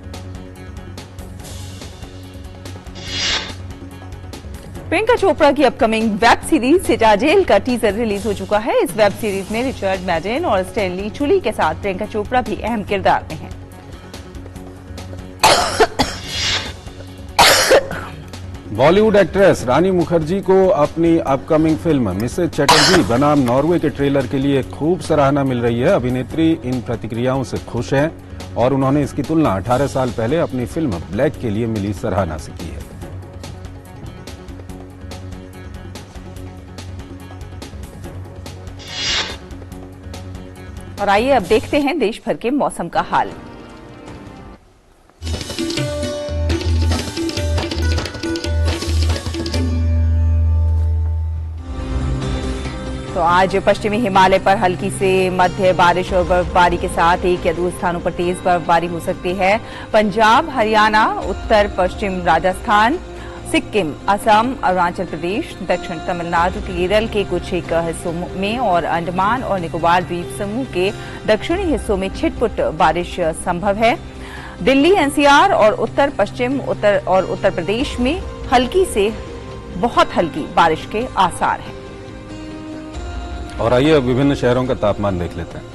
प्रियंका चोपड़ा की अपकमिंग वेब सीरीज सिटाडेल का टीजर रिलीज हो चुका है। इस वेब सीरीज में रिचर्ड मैडेन और स्टैनली टुली के साथ प्रियंका चोपड़ा भी अहम किरदार में हैं। बॉलीवुड एक्ट्रेस रानी मुखर्जी को अपनी अपकमिंग फिल्म मिसेज चटर्जी बनाम नॉर्वे के ट्रेलर के लिए खूब सराहना मिल रही है। अभिनेत्री इन प्रतिक्रियाओं से खुश हैं और उन्होंने इसकी तुलना 18 साल पहले अपनी फिल्म ब्लैक के लिए मिली सराहना से की है। और आइए अब देखते हैं देश भर के मौसम का हाल। तो आज पश्चिमी हिमालय पर हल्की से मध्य बारिश और बर्फबारी के साथ 1 या 2 स्थानों पर तेज बर्फबारी हो सकती है। पंजाब, हरियाणा, उत्तर पश्चिम राजस्थान, सिक्किम, असम, अरुणाचल प्रदेश, दक्षिण तमिलनाडु, केरल के कुछ एक हिस्सों में और अंडमान और निकोबार द्वीप समूह के दक्षिणी हिस्सों में छिटपुट बारिश संभव है। दिल्ली, एनसीआर और उत्तर पश्चिम और उत्तर प्रदेश में हल्की से बहुत हल्की बारिश के आसार हैं। और आइए अब विभिन्न शहरों का तापमान देख लेते हैं।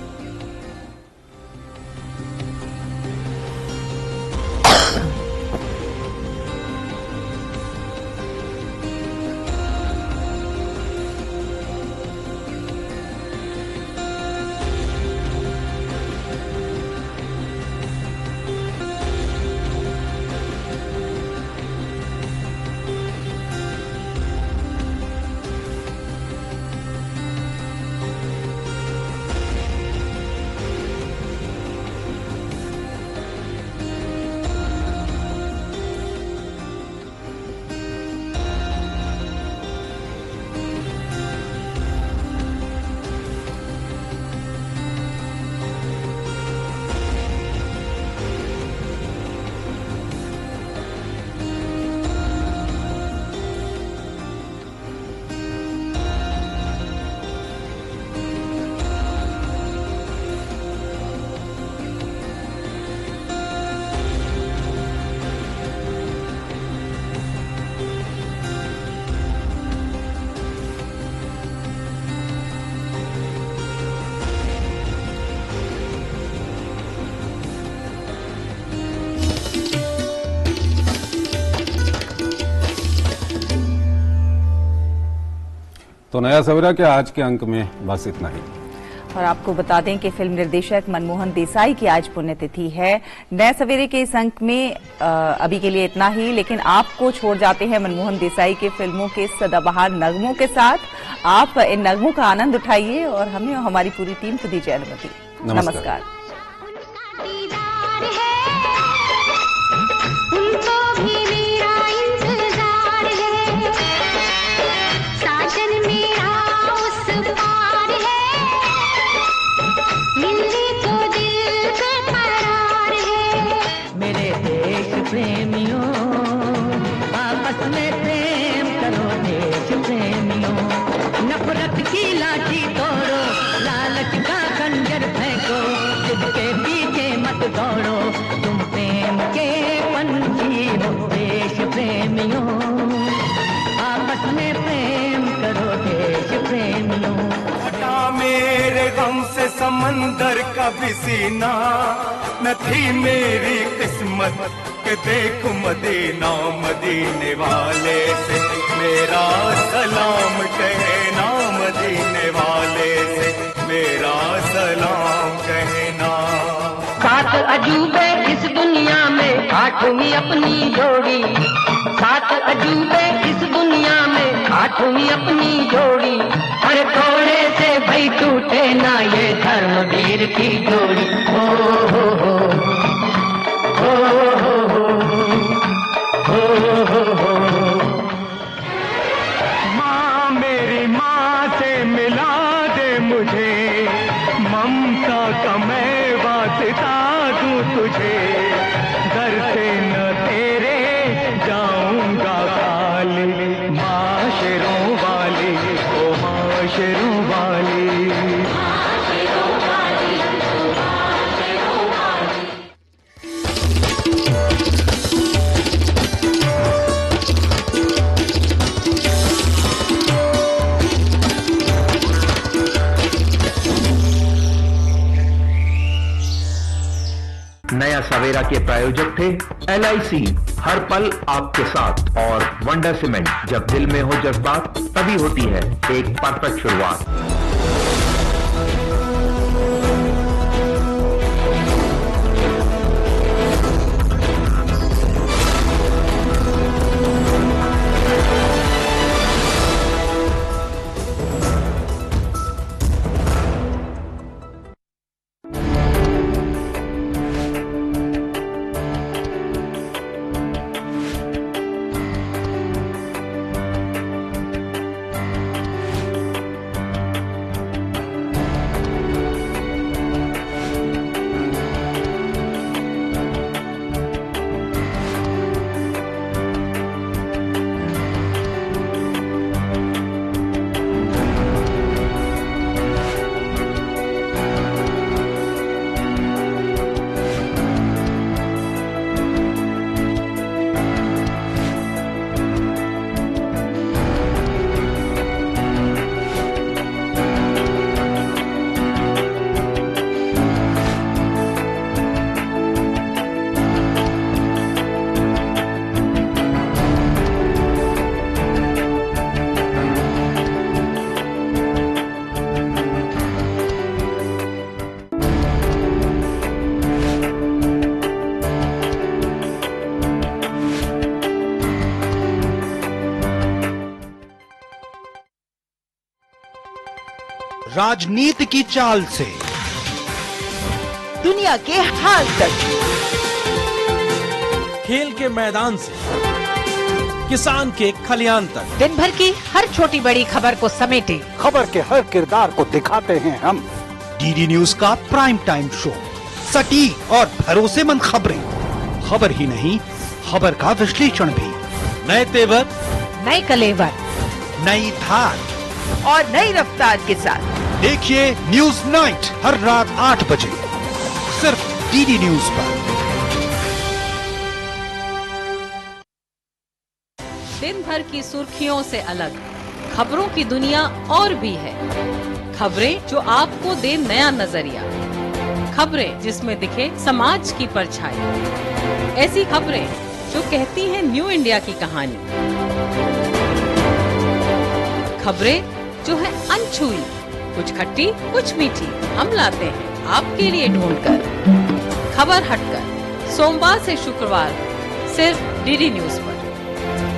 तो नया सवेरा के आज के अंक में बस इतना ही। और आपको बता दें कि फिल्म निर्देशक मनमोहन देसाई की आज पुण्यतिथि है। नए सवेरे के इस अंक में अभी के लिए इतना ही, लेकिन आपको छोड़ जाते हैं मनमोहन देसाई के फिल्मों के सदाबहार नगमों के साथ। आप इन नगमों का आनंद उठाइए और हमें और हमारी पूरी टीम को दीजिए अनुमति। नमस्कार। दौड़ो तुम प्रेम के पंछी हो, देश प्रेमियों आपस में प्रेम करो, देश प्रेमियों। हटा मेरे गम से समंदर का भी सीना, न थी मेरी किस्मत के देखो मदीना, मदीने वाले से मेरा सलाम कहना, मदीने वाले से मेरा सलाम कहना। सात अजूबे इस दुनिया में, आठवीं अपनी जोड़ी, सात अजूबे इस दुनिया में, आठवीं अपनी जोड़ी। हर थोड़े से भाई टूटे ना ये धर्मवीर की जोड़ी। हो हो हो हो हो हो हो। माँ मेरी माँ से मिला दे मुझे, ममता का मैं वास्ता दूं तुझे, घर से न तेरे जाऊंगा खाली, माशरों वाली ओ माशरों वाली। नया सवेरा के प्रायोजक थे LIC, हर पल आपके साथ, और वंडर सीमेंट, जब दिल में हो जज्बात तभी होती है एक परफेक्ट शुरुआत। राजनीति की चाल से दुनिया के हाल तक, खेल के मैदान से किसान के खलियान तक, दिन भर की हर छोटी बड़ी खबर को समेटे खबर के हर किरदार को दिखाते हैं हम। डीडी न्यूज का प्राइम टाइम शो, सटीक और भरोसेमंद खबरें, खबर ही नहीं खबर का विश्लेषण भी, नए तेवर, नए कलेवर, नई धार और नई रफ्तार के साथ देखिए न्यूज नाइट हर रात 8 बजे सिर्फ डीडी न्यूज पर। दिन भर की सुर्खियों से अलग खबरों की दुनिया और भी है। खबरें जो आपको दे नया नजरिया, खबरें जिसमें दिखे समाज की परछाई, ऐसी खबरें जो कहती हैं न्यू इंडिया की कहानी, खबरें जो है अनछुई, कुछ खट्टी कुछ मीठी, हम लाते हैं आपके लिए ढूंढकर। खबर हटकर, सोमवार से शुक्रवार सिर्फ डीडी न्यूज पर।